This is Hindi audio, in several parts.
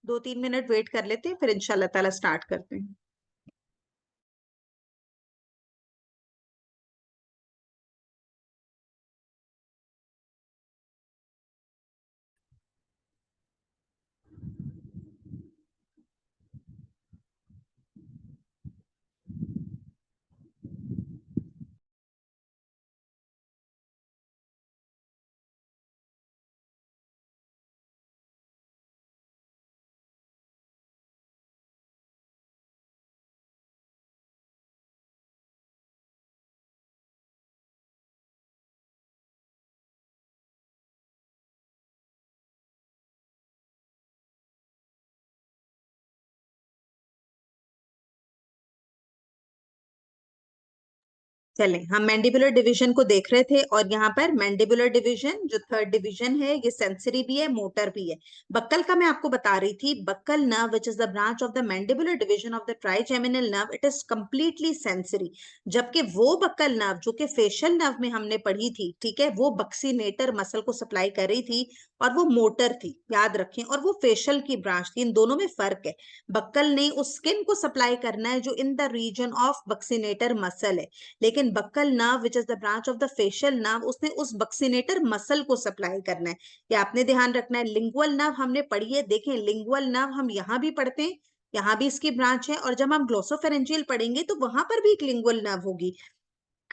2-3 मिनट वेट कर लेते हैं, फिर इंशाल्लाह ताला स्टार्ट करते हैं। चलें, हम मैंडिबुलर डिवीजन को देख रहे थे और यहाँ पर मैंडिबुलर डिवीजन जो थर्ड डिवीजन है, ये सेंसरी भी है, मोटर भी है। बक्कल का मैं आपको बता रही थी, buccal nerve which is the branch of the mandibular division of the trigeminal nerve, it is completely sensory. जबकि वो बक्कल नर्व जो कि फेशियल नर्व में हमने पढ़ी थी, ठीक है, वो बक्सीनेटर मसल को सप्लाई कर रही थी और वो मोटर थी, याद रखें, और वो फेशियल की ब्रांच थी। इन दोनों में फर्क है। बक्कल ने उस स्किन को सप्लाई करना है जो in the region of buccinator muscle है, लेकिन buccal nerve which is the branch of the facial nerve, उसने उस बक्सीनेटर मसल को सप्लाई करना है। ये आपने ध्यान रखना है। लिंगुअल नर्व हमने पढ़ी है, देखें लिंगुअल नर्व हम यहाँ भी पढ़ते हैं, यहाँ भी इसकी ब्रांच है, और जब हम ग्लोसोफेरेंजियल पढ़ेंगे तो वहां पर भी एक लिंगुअल नर्व होगी।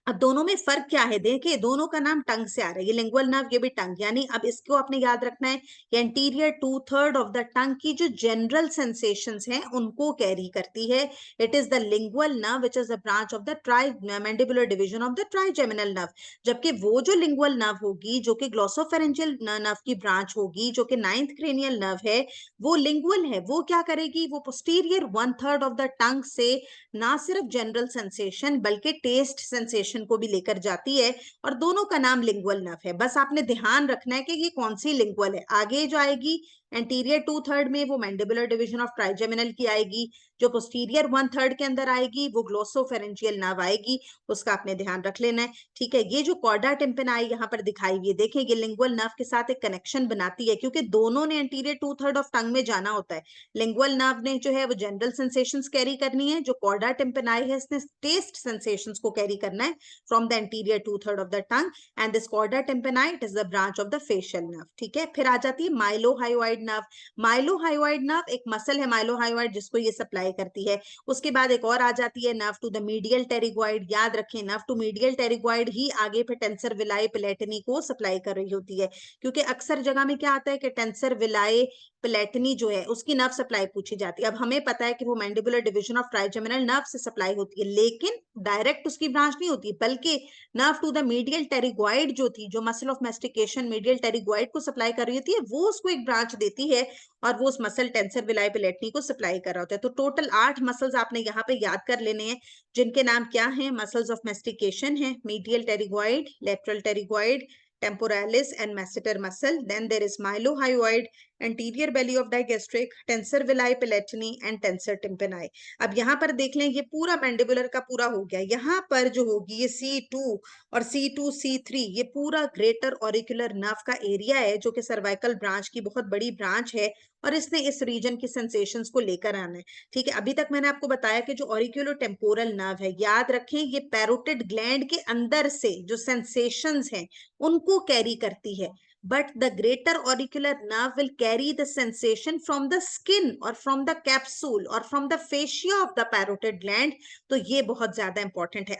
अब दोनों में फर्क क्या है, देखिए दोनों का नाम टंग से आ रहा है, ये लिंगुअल नर्व, ये भी टंग, यानी अब इसको आपने याद रखना है, ये एंटीरियर 2/3 ऑफ द टंग की जो जनरल सेंसेशंस हैं उनको कैरी करती है। It is the lingual nerve which is the branch of the try mandibular division of the trigeminal nerve. जबकि वो जो लिंगुअल नर्व होगी जो कि ग्लोसोफेरेंजियल नर्व की ब्रांच होगी, जो कि 9th क्रेनियल नर्व है, वो लिंगुअल है, वो क्या करेगी, वो पोस्टीरियर 1/3 ऑफ द टंग से ना सिर्फ जनरल सेंसेशन बल्कि टेस्ट सेंसेशन को भी लेकर जाती है, और दोनों का नाम लिंगुअल नर्व है। बस आपने ध्यान रखना है कि ये कौन सी लिंगुअल है। आगे जो आएगी एंटीरियर 2/3 में, वो मैंडिबुलर डिवीजन ऑफ ट्राइजेमिनल की आएगी। जो पोस्टीरियर 1/3 के अंदर आएगी वो ग्लोसोफेरेंजियल नर्व आएगी, उसका आपने ध्यान रख लेना है। ठीक है, ये जो कॉर्डा टिम्पेनाई यहाँ पर दिखाई हुई है, देखें ये लिंगुअल नर्व के साथ एक कनेक्शन बनाती है, क्योंकि दोनों ने एंटीरियर 2/3 ऑफ टंग में जाना होता है। लिंगुअल नर्व ने जो है वो जनरल सेंसेशंस कैरी करनी है, जो कॉर्डा टिम्पेनाई है इसने टेस्ट सेंसेशंस को कैरी करना है from the anterior 2/3 of the tongue, and this chorda tympani it is the branch of the facial nerve. ठीक है, फिर आ जाती है माइलोहायोइड नर्व। माइलोहायोइड नर्व एक मसल है माइलोहायोइड जिसको ये सप्लाई करती है। उसके बाद एक और आ जाती है nerve to the medial pterygoid, याद रखें नर्व टू मीडियल टेरिगोइड ही आगे फिर टेंसर विलाए प्लेटनी को सप्लाई कर रही होती है, क्योंकि अक्सर जगह में क्या आता है कि टेंसर विलाए प्लेटनी जो है उसकी नर्व सप्लाई पूछी जाती है। अब हमें पता है कि वो mandibular division of trigeminal nerve से सप्लाई होती है, लेकिन डायरेक्ट उसकी ब्रांच नहीं होती, बल्कि nerve to the medial pterygoid जो थी, जो muscle of mastication medial pterygoid को सप्लाई कर रही होती है, वो उसको एक ब्रांच देती है और वो उस मसल टेंसर विलाए प्लेटनी को सप्लाई कर रहा होता है। तो टोटल 8 मसल्स आपने यहाँ पे याद कर लेने हैं, जिनके नाम क्या हैं, मसल्स ऑफ मैस्टिकेशन है, medial pterygoid, lateral pterygoid, temporalis and masseter muscle. Then there is mylohyoid, anterior belly of digastric, tensor villi palatini and tensor tympani. अब यहाँ पर देख लें, ये पूरा मैंडिबुलर का पूरा हो गया। यहाँ पर जो होगी ये C2 और C2 C3, ये पूरा ग्रेटर ऑरिकुलर नर्व का एरिया है, जो कि सर्वाइकल ब्रांच की बहुत बड़ी ब्रांच है, और इसने इस रीजन की सेंसेशंस को लेकर आना है। ठीक है, अभी तक मैंने आपको बताया कि जो ऑरिकुलो टेम्पोरल नर्व है, याद रखें ये पैरोटिड ग्लैंड के अंदर से जो सेंसेशंस हैं उनको कैरी करती है, but the greater auricular nerve will carry the sensation from the skin or from the capsule or from the fascia of the parotid gland. तो ये बहुत ज्यादा इंपॉर्टेंट है।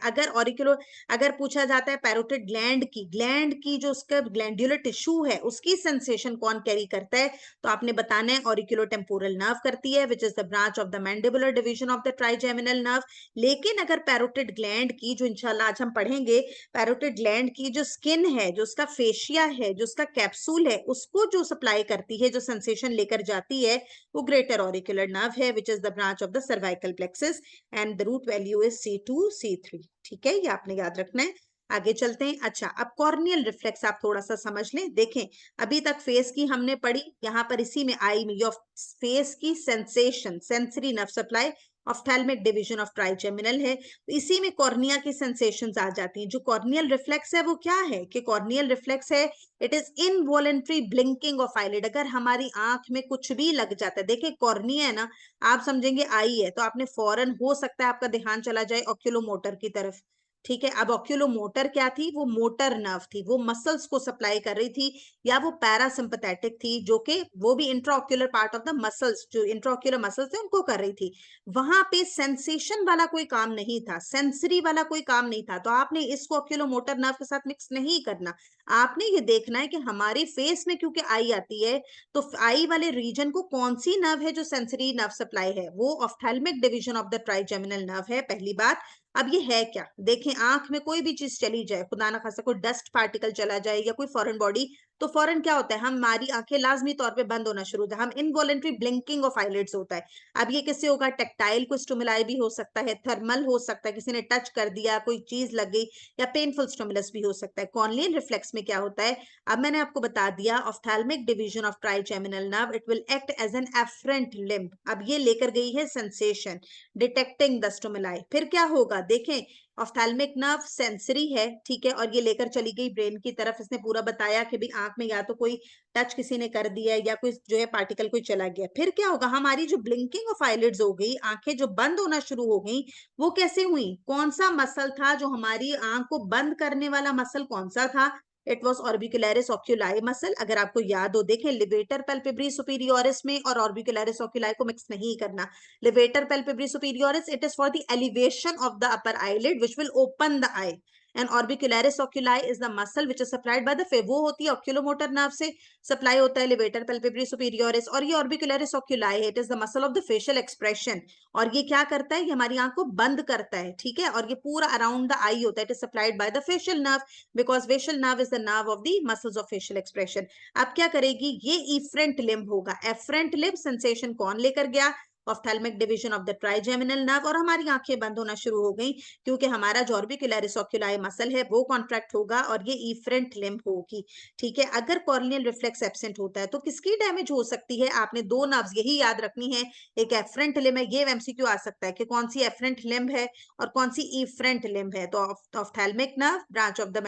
अगर पूछा जाता है पैरोटिड ग्लैंड की जो उसका ग्लैंडुलर टिश्यू है उसकी सेंसेशन कौन कैरी करता है, तो आपने बताना है ऑरिकुलो टेम्पोरल नर्व करती है, which is the branch of the mandibular division of the trigeminal nerve. लेकिन अगर पैरोटिड ग्लैंड की, जो इंशाल्लाह आज हम पढ़ेंगे, पैरोटिड ग्लैंड की जो स्किन है, जो उसका फेशिया है, जो उसका कैप्सूल है, उसको जो सप्लाई करती है, जो सेंसेशन लेकर जाती है, वो ग्रेटर ऑरिकुलर नर्व है, which is the branch of the cervical plexus, and the root value is C2 C3। ठीक है, ये आपने याद रखना है। आगे चलते हैं। अच्छा, अब कॉर्नियल रिफ्लेक्स आप थोड़ा सा समझ लें। देखें, अभी तक फेस की हमने पढ़ी, यहाँ पर इसी में आई में योर फेस की sensation, sensory nerve supply, ophthalmic division of trigeminal है। तो इसी में कॉर्निया की सेंसेशंस आ जाती हैं। जो कॉर्नियल रिफ्लेक्स है वो क्या है कि कॉर्नियल रिफ्लेक्स है, it is involuntary blinking of eyelid. अगर हमारी आंख में कुछ भी लग जाता है, देखिए कॉर्निया है ना, आप समझेंगे आई है, तो आपने फौरन हो सकता है आपका ध्यान चला जाए ऑक्यूलोमोटर की तरफ। ठीक है, अब ऑक्यूलोमोटर क्या थी, वो मोटर नर्व थी, वो मसल्स को सप्लाई कर रही थी, या वो पैरासिम्पथेटिक थी, जो कि वो भी intraocular part of the muscles, जो इंट्राऑक्यूलर मसल्स थे उनको कर रही थी। वहां पे सेंसेशन वाला कोई काम नहीं था, सेंसरी वाला कोई काम नहीं था। तो आपने इसको ऑक्यूलोमोटर नर्व के साथ मिक्स नहीं करना। आपने ये देखना है कि हमारे फेस में क्योंकि आई आती है, तो आई वाले रीजन को कौन सी नर्व है जो सेंसरी नर्व सप्लाई है, वो ophthalmic division of the trigeminal nerve है, पहली बात। अब ये है क्या, देखें आंख में कोई भी चीज चली जाए, खुदा ना खासा कोई डस्ट पार्टिकल चला जाए या कोई फॉरेन बॉडी, तो फौरन क्या होता है, हमारी आंखें लाजमी तौर पे बंद होना शुरू होता है, हम इनवॉलेंट्री ब्लिंकिंग ऑफ आईलिड्स होता है। अब ये किससे होगा, टेक्टाइल को स्टिमुलाई भी हो सकता है, थर्मल हो सकता है, किसी ने टच कर दिया, कोई चीज लग गई, या पेनफुल स्टिमुलस भी हो सकता है। कॉर्नियल रिफ्लेक्स में क्या होता है, अब मैंने आपको बता दिया, ophthalmic division of trigeminal nerve, it will act as an afferent limb. अब ये लेकर गई है सेंसेशन, डिटेक्टिंग द स्टिमुलाई। फिर क्या होगा, देखें ऑफ्थेल्मिक नर्व सेंसरी है, ठीक है, और ये लेकर चली गई ब्रेन की तरफ। इसने पूरा बताया कि भी आंख में या तो कोई टच किसी ने कर दिया है या कोई जो है पार्टिकल कोई चला गया। फिर क्या होगा, हमारी जो ब्लिंकिंग ऑफ आईलिड्स हो गई, आंखें जो बंद होना शुरू हो गई, वो कैसे हुई, कौन सा मसल था जो हमारी आंख को बंद करने वाला मसल कौन सा था, it was orbicularis oculi muscle. अगर आपको याद हो, देखें लिवेटर पैल्पेब्री सुपीरियोरिस में और ऑर्बिकुलरिस ऑक्यूलाई को मिक्स नहीं करना। Levator palpebris superioris, it is for the elevation of the upper eyelid which will open the eye. And orbicularis oculi is the muscle which is supplied by the वो होती है oculomotor nerve से सप्लाई होता है levator palpebris superioris, और ये orbicularis oculi है, it is the muscle of the facial expression। और ये क्या करता है, ये हमारी आंख को बंद करता है, ठीक है, और ये पूरा अराउंड द आई होता है, it is supplied by the facial nerve because facial nerve is the nerve of the muscles of facial expression। अब क्या करेगी, ये efferent limb होगा। efferent limb sensation कौन लेकर गया, ophthalmic division of the trigeminal nerve, और हमारी आंखें बंद होना शुरू हो गई क्योंकि हमारा जो ऑर्बिकुलरिस ऑक्यूलाई मसल है वो कॉन्ट्रैक्ट होगा और ये इफरेंट लिम्ब होगी। ठीक है, अगर कॉर्नियल रिफ्लेक्स एब्सेंट होता है तो किसकी डैमेज हो सकती है, आपने दो नर्व्स यही याद रखनी है, एक एफरेंट लिम्ब है, ये एमसीक्यू आ सकता है कि कौन सी एफरेंट लिम्ब है और कौन सी इफरेंट लिम्ब है। तो ophthalmic nerve, branch of the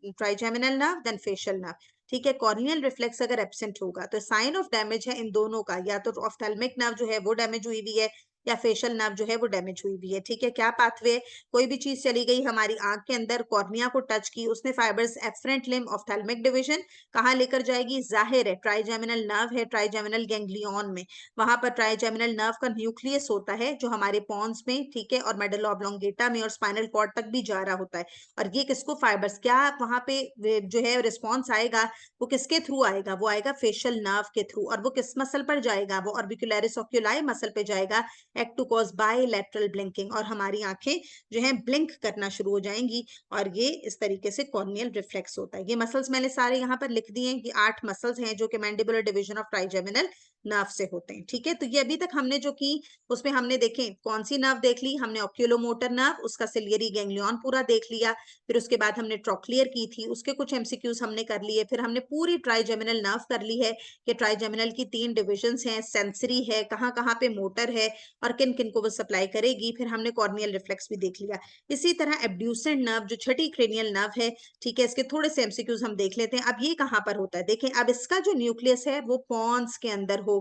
trigeminal nerve, then facial nerve. ठीक है, कॉर्नियल रिफ्लेक्स अगर एब्सेंट होगा तो साइन ऑफ डैमेज है इन दोनों का, या तो ऑफ्थेल्मिक नर्व जो है वो डैमेज हुई हुई है या फेशियल नर्व जो है वो डैमेज हुई हुई है। ठीक है, क्या पाथवे, कोई भी चीज चली गई हमारी आंख के अंदर, कॉर्निया को टच की, उसने फाइबर्स एफरेंट लिम्ब ऑफ्थेल्मिक डिवीजन कहाँ लेकर जाएगी, जाहिर है ट्राइजेमिनल नर्व है, ट्राइजेमिनल गैंग्लियन में, वहां पर ट्राइजेमिनल नर्व का न्यूक्लियस होता है जो हमारे पॉन्स में, ठीक है, और मेडुला ऑब्लोंगेटा में और स्पाइनल कॉर्ड तक भी जा रहा होता है। और ये किसको फाइबर्स, क्या वहां पे जो है रिस्पॉन्स आएगा, वो किसके थ्रू आएगा, वो आएगा फेशियल नर्व के थ्रू, और वो किस मसल पर जाएगा, वो ऑर्बिकुलरिस ऑक्यूलाई मसल पे जाएगा, act to cause bilateral blinking, और हमारी आंखें जो है ब्लिंक करना शुरू हो जाएंगी। और ये इस तरीके से कॉर्नियल रिफ्लेक्स होता है। ये मसल्स मैंने सारे यहाँ पर लिख दिए हैं कि 8 मसल्स हैं जो कि mandibular division of trigeminal nerve से होते हैं। ठीक है, तो ये अभी तक हमने जो की उसमें हमने देखें कौन सी नर्व देख ली, हमने ऑक्यूलोमोटर नर्व, उसका सिलियरी गैंग्लियन पूरा देख लिया, फिर उसके बाद हमने ट्रोक्लियर की थी, उसके कुछ एमसीक्यूज हमने कर लिए, फिर हमने पूरी ट्राइजेमिनल नर्व कर ली है कि ट्राइजेमिनल की 3 डिविजन्स हैं, सेंसरी है, कहाँ कहाँ पे मोटर है और किन किन को वो सप्लाई करेगी, फिर हमने कॉर्नियल रिफ्लेक्स भी देख लिया। इसी तरह एब्ड्यूसेंट नर्व जो छठी क्रेनियल नर्व है, ठीक है, इसके थोड़े से एमसीक्यूज हम देख लेते हैं। अब ये कहाँ पर होता है, देखें अब इसका जो न्यूक्लियस है वो पॉन्स के अंदर होगा,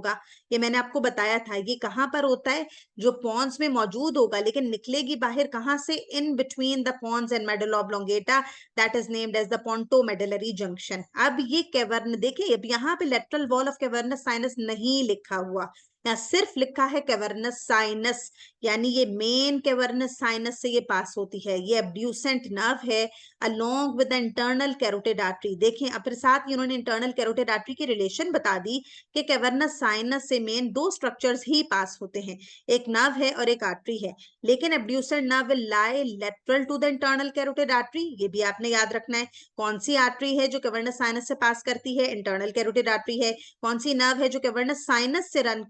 ये मैंने आपको बताया था। ये कहाँ पर होता है, जो पॉन्स में मौजूद होगा, लेकिन निकलेगी बाहर कहाँ से, in between the pons and medulla oblongata, that is named as the pontomedullary junction. अब ये कैवर्न, देखिए अब यहाँ पे lateral wall of cavernous sinus नहीं लिखा हुआ, यहाँ सिर्फ लिखा है कैवर्नस साइनस, यानी ये मेन कैवर्नस साइनस से ये पास होती है। ये एब्ड्यूसेंट नर्व है along with internal carotid artery. देखें अब फिर साथ ही उन्होंने इंटरनल कैरोटिड आर्टरी की रिलेशन बता दी कि कैवर्नस साइनस से मेन 2 स्ट्रक्चर्स ही पास होते हैं, एक नर्व है और एक आर्टरी है, लेकिन abducent nerve will lie lateral to the internal carotid artery. ये भी आपने याद रखना है, कौन सी आर्टरी है जो कैवर्नस साइनस से पास करती है, इंटरनल कैरोटिड आर्टरी है। कौन सी नर्व है जो कैवर्नस साइनस से रन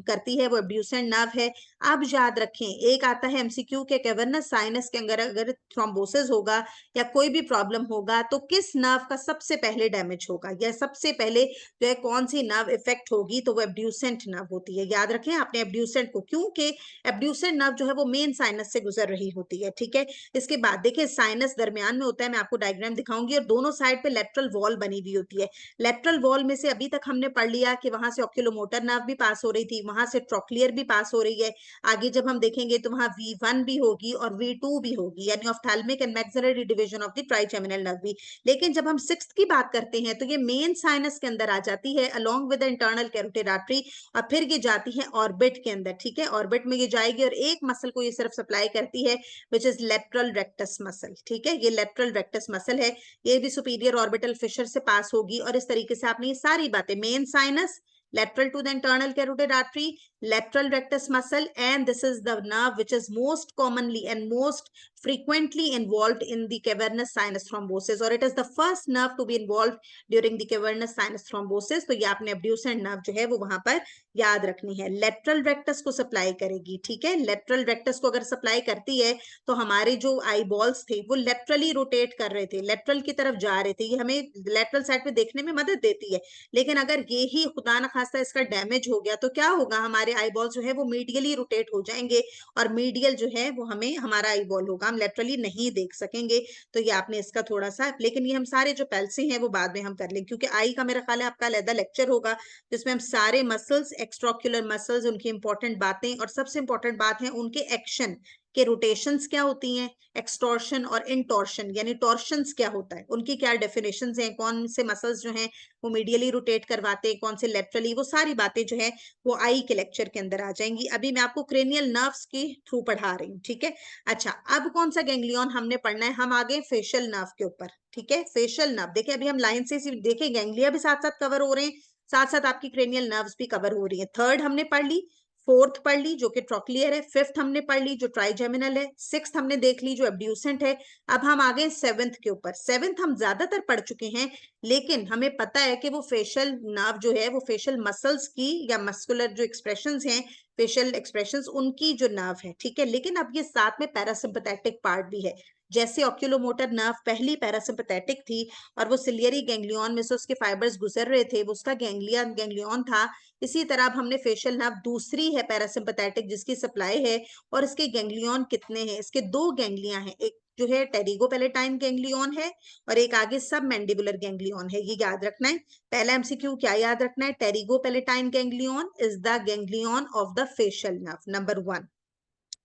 करती है वो एब्ड्यूसेंट नर्व है। अब याद रखें, एक आता है एमसीक्यू के कैवर्नस साइनस के अंदर अगर थ्रोम्बोसिस होगा या कोई भी प्रॉब्लम होगा तो किस नर्व का सबसे पहले डैमेज होगा, या सबसे पहले जो है कौन सी नर्व इफेक्ट होगी, तो वो एब्ड्यूसेंट नर्व होती है। याद रखें आपने एब्ड्यूसेंट को, क्योंकि एब्ड्यूसेंट नर्व जो है वो मेन साइनस से गुजर रही होती है। ठीक है, इसके बाद देखिए साइनस दरमियान में होता है, मैं आपको डायग्राम दिखाऊंगी, और दोनों साइड पे लेटरल वॉल बनी हुई होती है। लेटरल वॉल में से अभी तक हमने पढ़ लिया कि वहां से ऑक्यूलोमोटर नर्व भी पास हो रही थी, वहां से ट्रोक्लियर भी पास हो रही है। आगे जब हम देखेंगे तो वहां V1 भी होगी और V2 भी होगी, यानी ophthalmic and maxillary division of the trigeminal nerve भी। लेकिन जब हम सिक्स्थ की बात करते हैं तो ये मेन साइनस के अंदर आ जाती है along with internal carotid artery, और फिर ये जाती है ऑर्बिट के अंदर। ठीक है, ऑर्बिट में ये जाएगी और एक मसल को ये सिर्फ सप्लाई करती है, which is lateral rectus muscle. ठीक है, ये लेटरल रेक्टस मसल है, ये भी सुपीरियर ऑर्बिटल फिशर से पास होगी। और इस तरीके से आपने ये सारी बातें, main sinus, lateral to the internal carotid artery, lateral rectus muscle, and this is the nerve which is most commonly and most frequently involved in the cavernous sinus thrombosis, or it is the first nerve to be involved during the cavernous sinus thrombosis। तो ये आपने abducent nerve जो है वो वहां पर याद रखनी है, लेटरल रेक्टस को सप्लाई करेगी। ठीक है, लेटरल रेक्टस को अगर सप्लाई करती है तो हमारे जो आई बॉल्स थे वो लेटरली रोटेट कर रहे थे, लेटरल की तरफ जा रहे थे, ये हमें लेटरल साइड पे देखने में मदद देती है। लेकिन अगर ये ही खुदा न खास्ता इसका डैमेज हो गया तो क्या होगा, हमारे आई बॉल जो है वो मीडियली रोटेट हो जाएंगे, और मीडियल जो है वो हमें हमारा आई बॉल होगा, हम लेटरली नहीं देख सकेंगे। तो ये आपने इसका थोड़ा सा, लेकिन ये हम सारे जो पैल्से हैं वो बाद में हम कर लेंगे, क्योंकि आई का मेरा ख्याल है आपका अलग लेक्चर होगा जिसमें हम सारे मसल्स, एक्स्ट्राक्युलर मसल्स, उनकी इंपॉर्टेंट बातें, और सबसे इंपॉर्टेंट बात है उनके एक्शन के रोटेशंस क्या होती हैं, एक्सटॉर्शन और इंटॉर्शन, यानी टॉर्शंस क्या होता है, उनकी क्या डेफिनेशंस हैं, कौन से मसल्स जो हैं वो मीडियली रोटेट करवाते हैं, कौन से लेटरली, वो सारी बातें जो है वो आई के लेक्चर के अंदर आ जाएंगी। अभी मैं आपको क्रेनियल नर्व्स के थ्रू पढ़ा रही हूँ। ठीक है, अच्छा अब कौन सा गैंग्लियन हमने पढ़ना है, हम आगे फेशियल नर्व के ऊपर। ठीक है, फेशियल नर्व देखिए, अभी हम लाइन से देखिए गैंग्लिया भी साथ साथ कवर हो रहे हैं, साथ साथ आपकी क्रेनियल नर्व्स भी कवर हो रही है। थर्ड हमने पढ़ ली, फोर्थ पढ़ ली जो कि ट्रोक्लियर है, फिफ्थ हमने पढ़ ली जो ट्राइजेमिनल है, सिक्स्थ हमने देख ली जो एब्ड्यूसेंट है। अब हम आ गए सेवेंथ के ऊपर। सेवेंथ हम ज्यादातर पढ़ चुके हैं, लेकिन हमें पता है कि वो फेशियल नर्व जो है वो फेशियल मसल्स की या मस्कुलर जो एक्सप्रेशंस हैं, फेशियल एक्सप्रेशंस, उनकी जो नर्व है। ठीक है, लेकिन अब ये साथ में पैरासिम्पथेटिक पार्ट भी है। जैसे ऑक्यूलोमोटर नर्व पहली पैरासिम्पथेटिक थी और वो सिलियरी गैंग्लियन में से उसके फाइबर्स गुजर रहे थे, वो उसका गैंग्लियन था। इसी तरह अब हमने फेशियल नर्व दूसरी है पैरासिम्पथेटिक जिसकी सप्लाई है, और इसके गैंग्लियन कितने हैं, इसके दो गैंग्लिया हैं, एक जो है टेरिगोपेलेटाइन गैंग्लियन है और एक आगे सब मैंडिबुलर गैंग्लियन है। ये याद रखना है, पहला एमसीक्यू क्या याद रखना है, pterygopalatine ganglion is the ganglion of the facial nerve, number 1।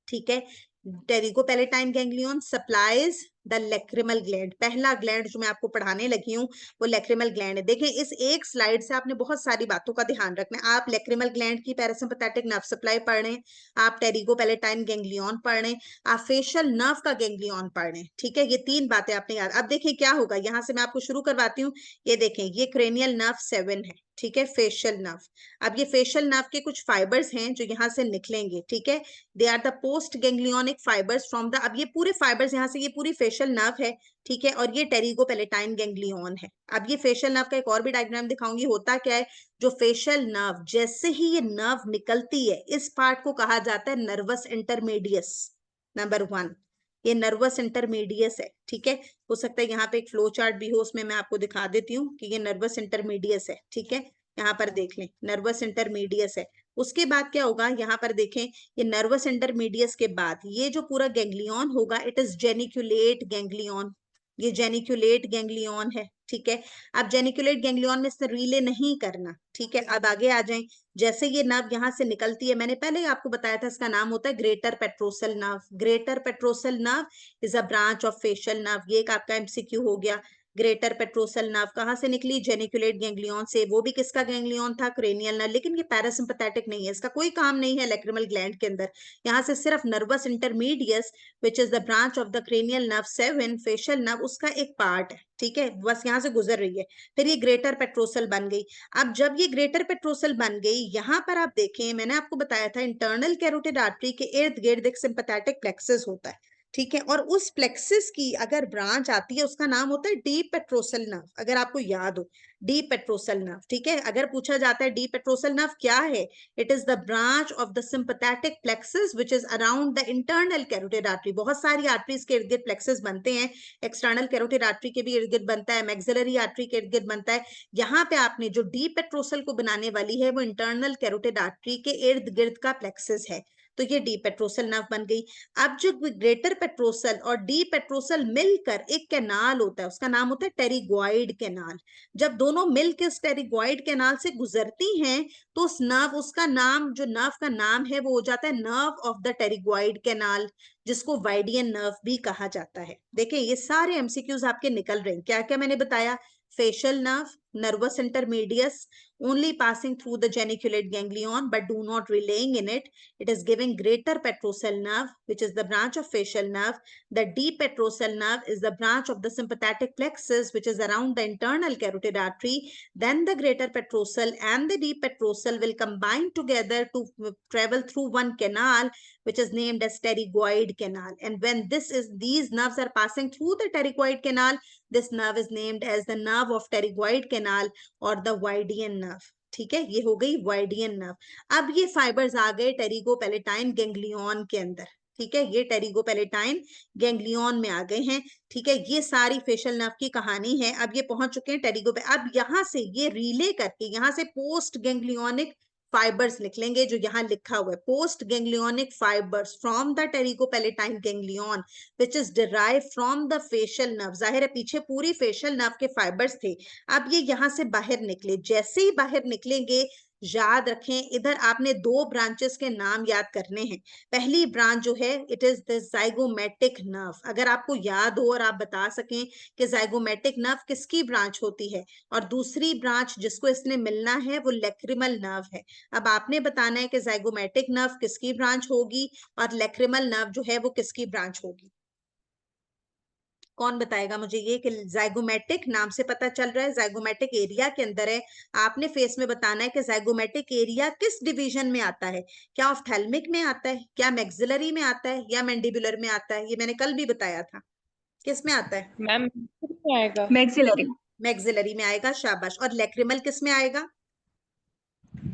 ठीक है, pterygopalatine ganglion supplies the lacrimal gland. पहला ग्लैंड जो मैं आपको पढ़ाने लगी हूँ वो लैक्रिमल ग्लैंड है। देखें इस एक स्लाइड से आपने बहुत सारी बातों का ध्यान रखना है। आप लैक्रिमल ग्लैंड की पैरासिम्पथेटिक नर्व सप्लाई पढ़ रहे हैं, आप टेरिगोपेलेटाइन गैंग्लियन पढ़ रहे हैं, आप फेशियल नर्व का गैंग्लियन पढ़ रहे हैं। ठीक है, ये तीन बातें आपने याद। अब देखिए क्या होगा, यहाँ से मैं आपको शुरू करवाती हूँ। ये देखें, ये क्रेनियल नर्व 7 है। ठीक है, फेशियल नर्व। अब ये फेशियल नर्व के कुछ फाइबर्स हैं जो यहाँ से निकलेंगे। ठीक है, they are the post ganglionic fibres from the, अब ये पूरे फाइबर्स यहाँ से, ये पूरी फेशियल नर्व है। ठीक है, और ये टेरिगोपेलेटाइन गैंग्लियन है। अब ये फेशियल नर्व का एक और भी डायग्राम दिखाऊंगी। होता क्या है, जो फेशियल नर्व जैसे ही ये नर्व निकलती है, इस पार्ट को कहा जाता है नर्वस इंटरमीडियस, नंबर 1। ये नर्वस इंटरमीडियस है। ठीक है, हो सकता है यहाँ पे एक फ्लो चार्ट भी हो, उसमें मैं आपको दिखा देती हूँ कि ये नर्वस इंटरमीडियस है। ठीक है, यहाँ पर देख लें, नर्वस इंटरमीडियस है। उसके बाद क्या होगा, यहाँ पर देखें, ये नर्वस इंटरमीडियस के बाद ये जो पूरा गैंग्लियन होगा, इट इज जेनिकुलेट गैंग्लियन। ये जेनिकुलेट गैंग्लियन है। ठीक है, अब जेनिकुलेट गैंग्लियन में इसने रिले नहीं करना। ठीक है, अब आगे आ जाएं। जैसे ये नर्व यहाँ से निकलती है, मैंने पहले ही आपको बताया था इसका नाम होता है greater petrosal nerve. Greater petrosal nerve is a branch of facial nerve. ये एक आपका एमसीक्यू हो गया। ग्रेटर पेट्रोसल नर्व कहाँ से निकली, जेनिकुलेट गैंग्लियन से। वो भी किसका गैंग्लियन था, क्रेनियल नर्व। लेकिन ये पैरासिम्पथेटिक नहीं है, इसका कोई काम नहीं है लैक्रिमल ग्लैंड के अंदर। यहाँ से सिर्फ nervous intermedius which is the branch of the cranial nerve 7, facial nerve, उसका एक पार्ट है। ठीक है, बस यहाँ से गुजर रही है, फिर ये ग्रेटर पेट्रोसल बन गई। अब जब ये ग्रेटर पेट्रोसल बन गई, यहाँ पर आप देखें, मैंने आपको बताया था इंटरनल कैरोटिड आर्टरी के इर्द गिर्द एक सिंपैथेटिक प्लेक्सस होता है। ठीक है। और उस प्लेक्सिस की अगर ब्रांच आती है उसका नाम होता है डीप पेट्रोसल नर्व, अगर आपको याद हो डीप पेट्रोसल नर्व। ठीक है, अगर पूछा जाता है डीप पेट्रोसल नर्व क्या है, it is the branch of the sympathetic plexus which is around the internal carotid artery. बहुत सारी आर्टरीज के इर्द गिर्द प्लेक्सिस बनते हैं, एक्सटर्नल कैरोटिड आर्टरी के भी इर्द गिर्द बनता है, मैक्सिलरी आर्टरी के इर्द गिर्द बनता है। यहाँ पे आपने जो डीप पेट्रोसल को बनाने वाली है वो इंटरनल कैरोटिड आर्टरी के इर्द गिर्द का प्लेक्सिस है, तो ये डीप पेट्रोसल नर्व बन गई। अब जो ग्रेटर पेट्रोसल और डी पेट्रोसल मिलकर एक कैनाल होता है, उसका नाम होता है टेरिगॉइड कैनाल। जब दोनों मिलकर इस टेरिगॉइड कैनाल से गुजरती हैं तो उस नर्व, उसका नाम, जो नर्व का नाम है वो हो जाता है nerve of the pterygoid canal, जिसको वाइडियन नर्व भी कहा जाता है। देखिए ये सारे एमसीक्यूज आपके निकल रहे हैं। क्या क्या मैंने बताया, facial nerve, nervus intermedius, only passing through the geniculate ganglion but do not relaying in it. It is giving greater petrosal nerve, which is the branch of facial nerve. The deep petrosal nerve is the branch of the sympathetic plexus, which is around the internal carotid artery. Then the greater petrosal and the deep petrosal will combine together to travel through one canal, which is named as pterygoid canal. And when these nerves are passing through the pterygoid canal, this nerve is named as the nerve of pterygoid canal or the Weidian nerve. ठीक है, ये हो गई वाइडियन नर्व। अब ये फाइबर्स आ गए टेरिगोपैलेटाइन गैंग्लियन के अंदर। ठीक है, ये टेरिगोपैलेटाइन गैंग्लियन में आ गए हैं। ठीक है, ये सारी फेशियल नर्व की कहानी है। अब ये पहुंच चुके हैं टेरिगो पे। अब यहां से ये रिले करके यहां से पोस्ट गैंग्लियोनिक फाइबर्स निकलेंगे, जो यहाँ लिखा हुआ है post ganglionic fibres from the pterygopalatine ganglion which is derive from the facial nerve. जाहिर है पीछे पूरी फेशियल नर्व के फाइबर्स थे, अब ये यहाँ से बाहर निकले। जैसे ही बाहर निकलेंगे, याद रखें इधर आपने दो ब्रांचेस के नाम याद करने हैं। पहली ब्रांच जो है it is the zygomatic nerve. अगर आपको याद हो और आप बता सकें कि जाइगोमेटिक नर्व किसकी ब्रांच होती है, और दूसरी ब्रांच जिसको इसने मिलना है वो लेक्रिमल नर्व है। अब आपने बताना है कि जाइगोमेटिक नर्व किसकी ब्रांच होगी और लेक्रिमल नर्व जो है वो किसकी ब्रांच होगी। कौन बताएगा मुझे ये कि जाइगोमेटिक नाम से पता चल रहा है जाइगोमेटिक एरिया के अंदर है। आपने फेस में बताना है कि जाइगोमेटिक एरिया किस डिवीजन में आता है, क्या ऑफ्थेल्मिक में आता है, क्या मैक्सिलरी में आता है, या मैंडिबुलर में आता है। ये मैंने कल भी बताया था, किस में आता है मैम में आएगा, मैक्सिलरी। मैक्सिलरी में आएगा, शाबाश। और लेक्रिमल किस में आएगा,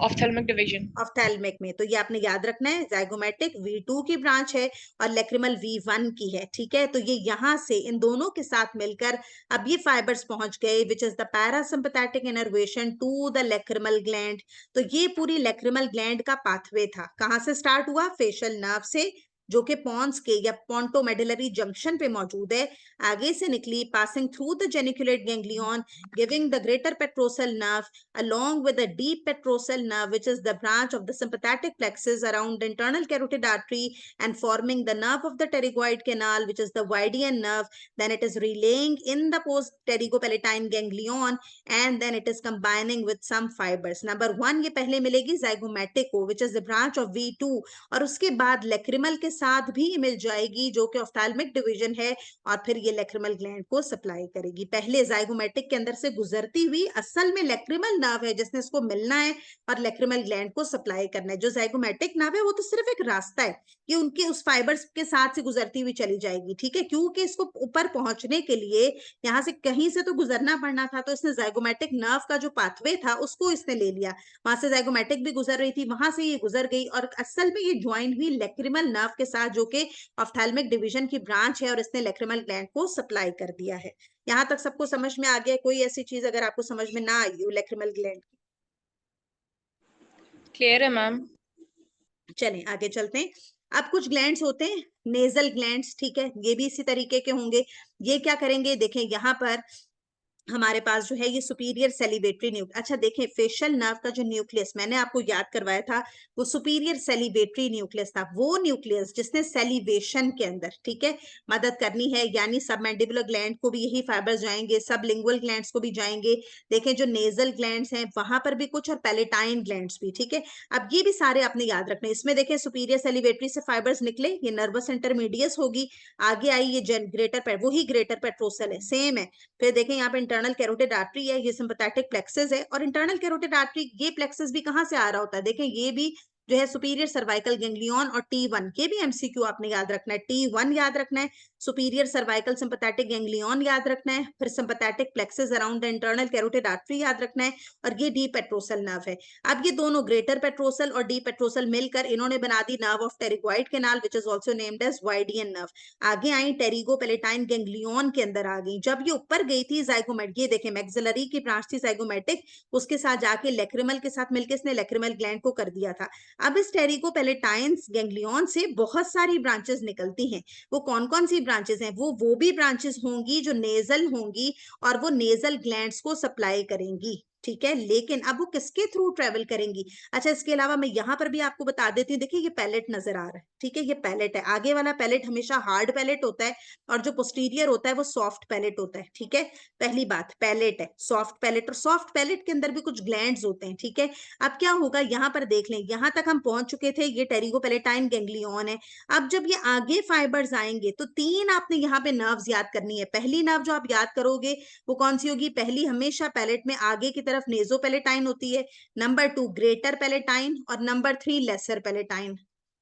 ऑफ्थेल्मिक डिवीजन। ऑफ्थेल्मिक में। तो ये आपने याद रखना है, जाइगोमेटिक V2 की ब्रांच है और लेक्रिमल V1 की है। ठीक है, तो ये यहां से इन दोनों के साथ मिलकर अब ये फाइबर्स पहुंच गए which is the parasympathetic innervation to the lacrimal gland. तो ये पूरी लेक्रिमल ग्लैंड का पाथवे था, कहां से स्टार्ट हुआ, फेशियल नर्व से, जो कि पॉन्स के या पोंटोमेडुलरी जंक्शन पे मौजूद है। आगे से निकली passing through the geniculate ganglion giving the greater petrosal nerve along with the deep petrosal nerve, which is the branch of the sympathetic plexus around the internal carotid artery and forming the nerve of the pterygoid canal, which is the Weidian nerve. Then it is relaying in the post-pterygopalatine ganglion, and then it is combining with some fibers. Number one, ये पहले मिलेगी zygomatic को, which is the branch of V2, और उसके बाद लेक्रिमल के साथ भी मिल जाएगी जो कि ऑफ्थेल्मिक डिवीजन है, और फिर ये लेक्रिमल ग्लैंड को सप्लाई करेगी। पहले जाइगोमेटिक के अंदर से गुजरती हुई असल में लेक्रिमल नर्व है जिसने इसको मिलना है और लेक्रिमल ग्लैंड को सप्लाई करना है। जो जाइगोमेटिक नर्व है वो तो सिर्फ एक रास्ता है, ये उनके उस फाइबर्स के साथ से गुजरती हुई चली जाएगी। ठीक है, क्योंकि इसको ऊपर पहुंचने के लिए यहाँ से कहीं से तो गुजरना पड़ना था, तो इसने जाइगोमेटिक नर्व का जो पाथवे था उसको इसने ले लिया। वहां से जाइगोमेटिक भी गुजर रही थी, वहां से ये गुजर गई और असल में ये ज्वाइन हुई लेक्रिमल नर्व के साथ, जो कि ऑफ्थेल्मिक डिवीजन की ब्रांच है, और इसने लेक्रिमल ग्लैंड को सप्लाई कर दिया है। यहां तक सबको समझ में आ गया? कोई ऐसी चीज अगर आपको समझ में ना आई हो लेक्रिमल ग्लैंड की? क्लियर है मैम। चलें आगे चलते हैं। अब कुछ ग्लैंड्स होते हैं नेजल ग्लैंड्स। ठीक है, ये भी इसी तरीके के होंगे। ये क्या करेंगे, देखें यहाँ पर हमारे पास जो है ये सुपीरियर सेलिवेटरी न्यूक्लियस। अच्छा देखें, फेशियल नर्व का जो न्यूक्लियस मैंने आपको याद करवाया था वो सुपीरियर सेलिवेटरी न्यूक्लियस था, वो न्यूक्लियस जिसने सेलिवेशन के अंदर, ठीक है, मदद करनी है। यानी सब मैंडिबुलर ग्लैंड को भी यही फाइबर्स जाएंगे, सब लिंगुअल ग्लैंड्स को भी जाएंगे। देखें जो नेजल ग्लैंड्स हैं वहां पर भी कुछ, और पैलेटाइन ग्लैंड्स भी। ठीक है, अब ये भी सारे आपने याद रखने। इसमें देखें सुपीरियर सेलिवेटरी से फाइबर्स निकले, ये नर्वस इंटरमीडियस होगी। आगे आई ये ग्रेटर, वही ग्रेटर पेट्रोसल है, सेम है। फिर देखें यहाँ पे इंटरनल कैरोटिड आर्टरी है, ये सिंपैथेटिक प्लेक्सस है, और इंटरनल कैरोटिड आर्टरी ये प्लेक्सस भी कहाँ से आ रहा होता है, देखें ये भी जो है सुपीरियर सर्वाइकल गैंग्लियन, और T1 के भी एमसीक्यू आपने याद रखना है। T1 याद रखना है, सुपीरियर सर्वाइकल सिंपैथेटिक गैंग्लियन याद रखना है, फिर sympathetic plexus around the internal carotid artery याद रखना है, और ये डी पेट्रोसल नर्व है। अब ये दोनों ग्रेटर पेट्रोसल और डी पेट्रोसल मिलकर इन्होंने बना दी nerve of pterygoid canal, which is also named as vidian nerve. आगे आई टेरिगो पेलेटाइन गैंग्लियन के अंदर आ गई। जब ये ऊपर गई थी जाइगोमेट, ये देखें मैक्सिलरी की ब्रांच थी जाइगोमेटिक, उसके साथ जाके लेक्रिमल के साथ मिलकर इसने लेक्रिमल ग्लैंड को कर दिया था। अब इस टेरिगो पेलेटाइन्स गैंग्लियन से बहुत सारी ब्रांचेस निकलती हैं। वो कौन कौन सी ब्रांचेस हैं? वो भी ब्रांचेस होंगी जो नेजल होंगी और वो नेजल ग्लैंड्स को सप्लाई करेंगी, ठीक है। लेकिन अब वो किसके थ्रू ट्रेवल करेंगी? अच्छा, इसके अलावा मैं यहां पर भी आपको बता देती हूँ, देखिए ये पैलेट नजर आ रहा है, ठीक है, ये पैलेट है। आगे वाला पैलेट हमेशा हार्ड पैलेट होता है और जो पोस्टीरियर होता है वो सॉफ्ट पैलेट होता है, ठीक है। पहली बात, पैलेट है, सॉफ्ट पैलेट, और सॉफ्ट पैलेट के अंदर भी कुछ ग्लैंड्स होते हैं, ठीक है। अब क्या होगा, यहाँ पर देख लें, यहां तक हम पहुंच चुके थे, ये टेरिगोपेलेटाइन गैंग्लियन है। अब जब ये आगे फाइबर्स आएंगे तो तीन आपने यहाँ पे नर्व्स याद करनी है। पहली नर्व जो आप याद करोगे वो कौन सी होगी? पहली हमेशा पैलेट में आगे की तरफ नेजोपेलेटाइन होती है, नंबर 2 ग्रेटर पेलेटाइन, और नंबर 3 लेसर पेलेटाइन।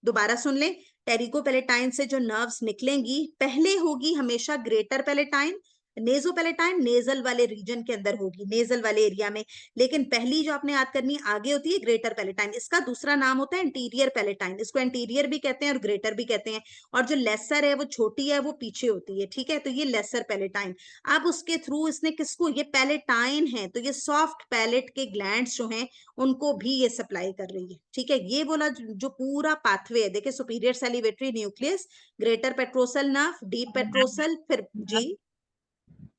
दोबारा सुन लें, टेरिगोपेलेटाइन से जो नर्व्स निकलेंगी, पहले होगी हमेशा ग्रेटर पेलेटाइन, नेजोपेलेटाइन नेजल वाले रीजन के अंदर होगी, नेजल वाले एरिया में। लेकिन पहली जो आपने याद करनी है आगे होती है ग्रेटर पेलेटाइन, इसका दूसरा नाम होता है एंटीरियर पेलेटाइन, इसको एंटीरियर भी कहते हैं और ग्रेटर भी कहते हैं। और जो लेसर है वो छोटी है, वो पीछे होती है, ठीक है, तो ये लेसर पेलेटाइन। अब उसके थ्रू इसने किसको, ये पैलेटाइन है तो ये सॉफ्ट पैलेट के ग्लैंड्स जो हैं उनको भी ये सप्लाई कर रही है, ठीक है। ये बोला जो पूरा पाथवे है, देखिए superior salivatory nucleus, greater petrosal nerve, deep petrosal, फिर जी।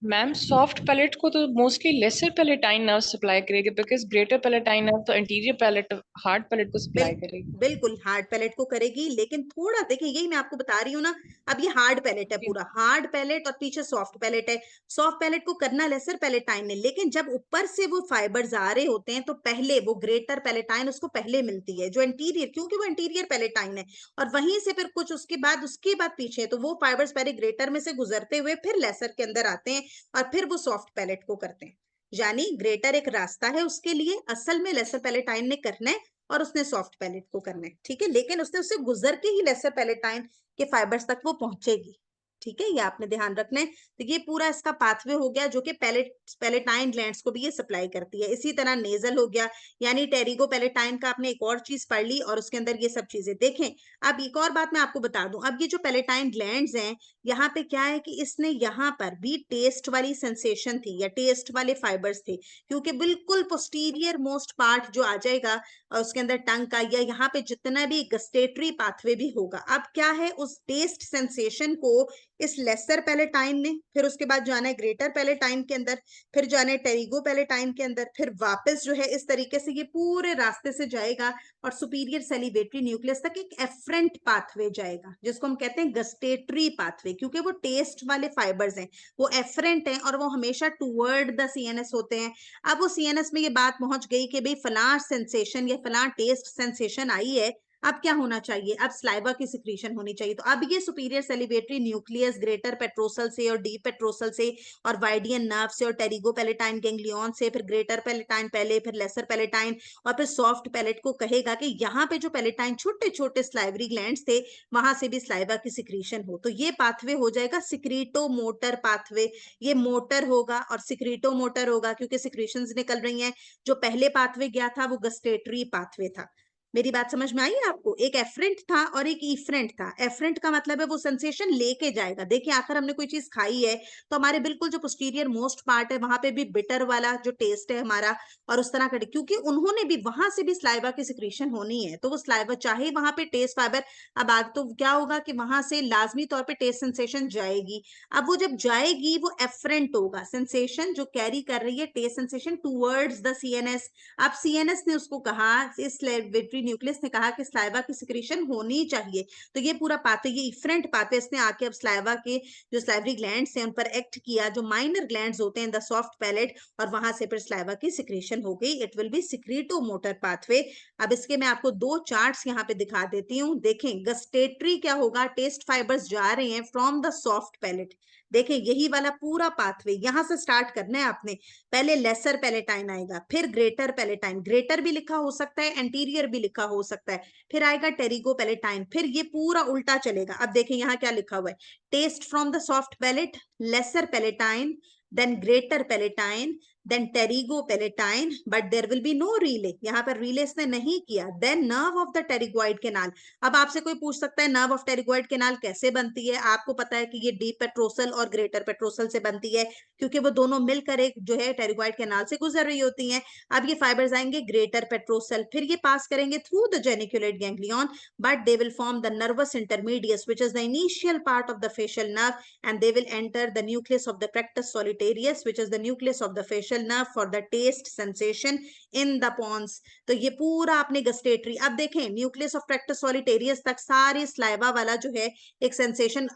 मैम सॉफ्ट पैलेट को तो mostly lesser palatine nerve supply करेगी, बिकॉज ग्रेटर पैलेटाइन नर्व तो इंटीरियर पैलेट हार्ड पैलेट को बिल, सप्लाई करेगी। बिल्कुल हार्ड पैलेट को करेगी, लेकिन थोड़ा देखिए, यही मैं आपको बता रही हूँ ना। अब ये हार्ड पैलेट है, पूरा हार्ड पैलेट, और पीछे सॉफ्ट पैलेट है। सॉफ्ट पैलेट को करना लेसर पैलेटाइन ने, लेकिन जब ऊपर से वो फाइबर्स आ रहे होते हैं तो पहले वो ग्रेटर पैलेटाइन उसको पहले मिलती है, जो इंटीरियर, क्योंकि वो इंटीरियर पैलेटाइन है, और वहीं से फिर कुछ उसके बाद पीछे, तो वो फाइबर्स पहले ग्रेटर में से गुजरते हुए फिर लेसर के अंदर आते हैं और फिर वो सॉफ्ट पैलेट को करते हैं। यानी ग्रेटर एक रास्ता है उसके लिए, असल में लेसर पैलेटाइन ने करना है और उसने सॉफ्ट पैलेट को करना है, ठीक है। लेकिन उसने उससे गुजर के ही लेसर पैलेटाइन के फाइबर्स तक वो पहुंचेगी, ठीक है, ये आपने ध्यान रखना है। तो ये पूरा इसका पाथवे हो गया जो कि पैलेटाइन ग्लैंड्स को भी ये सप्लाई करती है। इसी तरह नेजल हो गया, यानी टेरिगो पैलेटाइन का आपने एक और चीज पढ़ ली और उसके अंदर ये सब चीजें देखें। अब एक और बात मैं आपको बता दूं, अब ये जो पैलेटाइन ग्लैंड्स हैं, यहाँ पे क्या है कि इसने यहाँ पर भी टेस्ट वाली सेंसेशन थी या टेस्ट वाले फाइबर्स थे, क्योंकि बिल्कुल पोस्टीरियर मोस्ट पार्ट जो आ जाएगा उसके अंदर टंग का, या यहाँ पे जितना भी गस्टेटरी पाथवे भी होगा, अब क्या है, उस टेस्ट सेंसेशन को इस लेसर पैलेटाइन ने, फिर उसके बाद जाना है ग्रेटर पैलेटाइन के अंदर, फिर जाना है टेरिगो पैलेटाइन के अंदर, फिर वापस जो है इस तरीके से ये पूरे रास्ते से जाएगा और सुपीरियर सैलिवेटरी न्यूक्लियस तक एक एफरेंट पाथवे जाएगा, जिसको हम कहते हैं गस्टेटरी पाथवे, क्योंकि वो टेस्ट वाले फाइबर्स हैं, वो एफरेंट हैं और वो हमेशा टूवर्ड द सीएनएस होते हैं। अब वो सीएनएस में ये बात पहुंच गई कि भाई फलां सेंसेशन या फलां टेस्ट सेंसेशन आई है, अब क्या होना चाहिए, अब स्लाइवा की सिक्रीशन होनी चाहिए। तो अब ये superior salivatory nucleus greater petrosal से और डीप पेट्रोसल से और वाइडियन नर्व से और टेरिगो पैलेटाइन गैंग्लियन से, फिर ग्रेटर पैलेटाइन पहले, फिर लेसर पैलेटाइन और फिर सॉफ्ट पैलेट को कहेगा कि यहाँ पे जो पैलेटाइन छोटे छोटे स्लाइवरी ग्लैंड्स थे वहां से भी स्लाइवा की सिक्रीशन हो। तो ये पाथवे हो जाएगा सिक्रीटो मोटर पाथवे। ये मोटर होगा और सिक्रीटो मोटर होगा क्योंकि सिक्रीशंस निकल रही हैं। जो पहले पाथवे गया था वो गस्टेटरी पाथवे था। मेरी बात समझ में आई है आपको? एक एफरेंट था और एक इफरेंट था। एफरेंट का मतलब है वो सेंसेशन लेके जाएगा। देखिए आखिर हमने कोई चीज खाई है तो हमारे बिल्कुल जो पोस्टीरियर मोस्ट पार्ट है वहां पे भी बिटर वाला जो टेस्ट है हमारा और उस तरह का, क्योंकि उन्होंने भी वहां से भी स्लाइवा की सिक्रीशन होनी है, तो वो स्लाइवा चाहे वहां पे टेस्ट फाइबर, अब आगे तो क्या होगा कि वहां से लाजमी तौर पे टेस्ट सेंसेशन जाएगी। अब वो जब जाएगी वो एफरेंट होगा, सेंसेशन जो कैरी कर रही है taste sensation towards the CNS. अब सीएनएस ने उसको कहा, इस सैलिवेटरी न्यूक्लियस ने कहा कि स्लाइवा की सिक्रीशन होनी चाहिए। तो ये पूरा पाथवे, ये इफरेंट पाथवे, इसने आके अब स्लाइवा के जो स्लाइवरी ग्लैंड्स हैं उन पर एक्ट किया, जो माइनर ग्लैंड्स होते हैं इन द सॉफ्ट पैलेट, और वहां से फिर स्लाइवा की सिक्रीशन हो गई। It will be secretomotor pathway. अब इसके मैं आपको दो चार्ट्स यहाँ पे दिखा देती हूँ। देखें गस्टेटरी क्या होगा, टेस्ट फाइबर्स जा रहे हैं फ्रॉम द सॉफ्ट पैलेट। देखें यही वाला पूरा पाथवे यहां से स्टार्ट करना है आपने। पहले लेसर पैलेटाइन आएगा, फिर ग्रेटर पैलेटाइन, ग्रेटर भी लिखा हो सकता है, एंटीरियर भी लिखा हो सकता है। फिर आएगा टेरिगो पैलेटाइन, फिर ये पूरा उल्टा चलेगा। अब देखें यहाँ क्या लिखा हुआ है, taste from the soft palate, lesser palatine, then greater palatine, then pterygopalatine, but there will be no relay, यहाँ पर रिले इसने नहीं किया, then nerve of the pterygoid canal. अब आपसे कोई पूछ सकता है नर्व ऑफ टेरिगोइड केनाल कैसे बनती है, आपको पता है कि ये डीप पेट्रोसल और ग्रेटर पेट्रोसल से बनती है, क्योंकि वो दोनों मिलकर एक जो है टेरिगोइड केनाल से गुजर रही होती हैं। अब ये फाइबर्स आएंगे ग्रेटर पेट्रोसल, फिर ये पास करेंगे through the geniculate ganglion, but they will form the nervous intermedius which is the initial part of the facial nerve, and they will enter the nucleus of the tractus solitarius which is the nucleus of the facial nerve for the taste sensation in the pons। तो ये पूरा आपने गस्टेटरी, अब देखें न्यूक्लियस ऑफ ट्रैक्टस सॉलिटेरियस तक सारी स्लाइवा वाला जो है एक सेंसेशन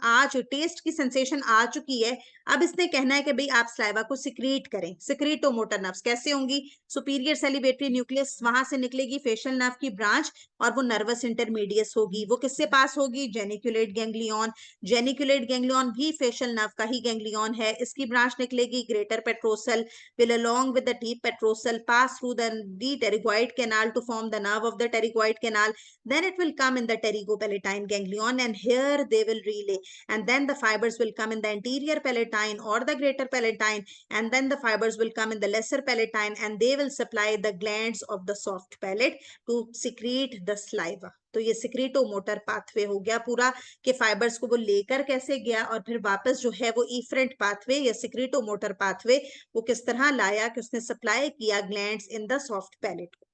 टेस्ट की सेंसेशन आ चुकी है। अब इसने कहना है कि भाई आप स्लाइवा को सिक्रीट करें। सिक्रीटो मोटर नर्व्स कैसे होंगी, सुपीरियर सेलिब्रेटरी न्यूक्लियस, वहां से निकलेगी फेशियल नर्व की ब्रांच और वो नर्वस इंटरमीडियस होगी। वो किससे पास होगी, जेनिकुलेट गैंग्लियन। जेनिकुलेट गैंग्लियन भी फेशियल नर्व का ही गैंग्लियन है। इसकी ब्रांच निकलेगी greater petrosal, will along with the deep petrosal pass through the pterygoid canal to form the nerve of the pterygoid canal, then it will come in the pterygopalatine ganglion and here they will relay, and then the fibers will come in the anterior palatine or the greater palatine, and then the fibers will come in the lesser palatine and they will supply the glands of the soft palate to secrete the saliva। तो ये सिक्रीटो मोटर पाथवे हो गया पूरा, कि फाइबर्स को वो लेकर कैसे गया और फिर वापस जो है वो इफरेंट पाथवे या सिक्रीटो मोटर पाथवे वो किस तरह लाया कि उसने सप्लाई किया glands in the soft palate को।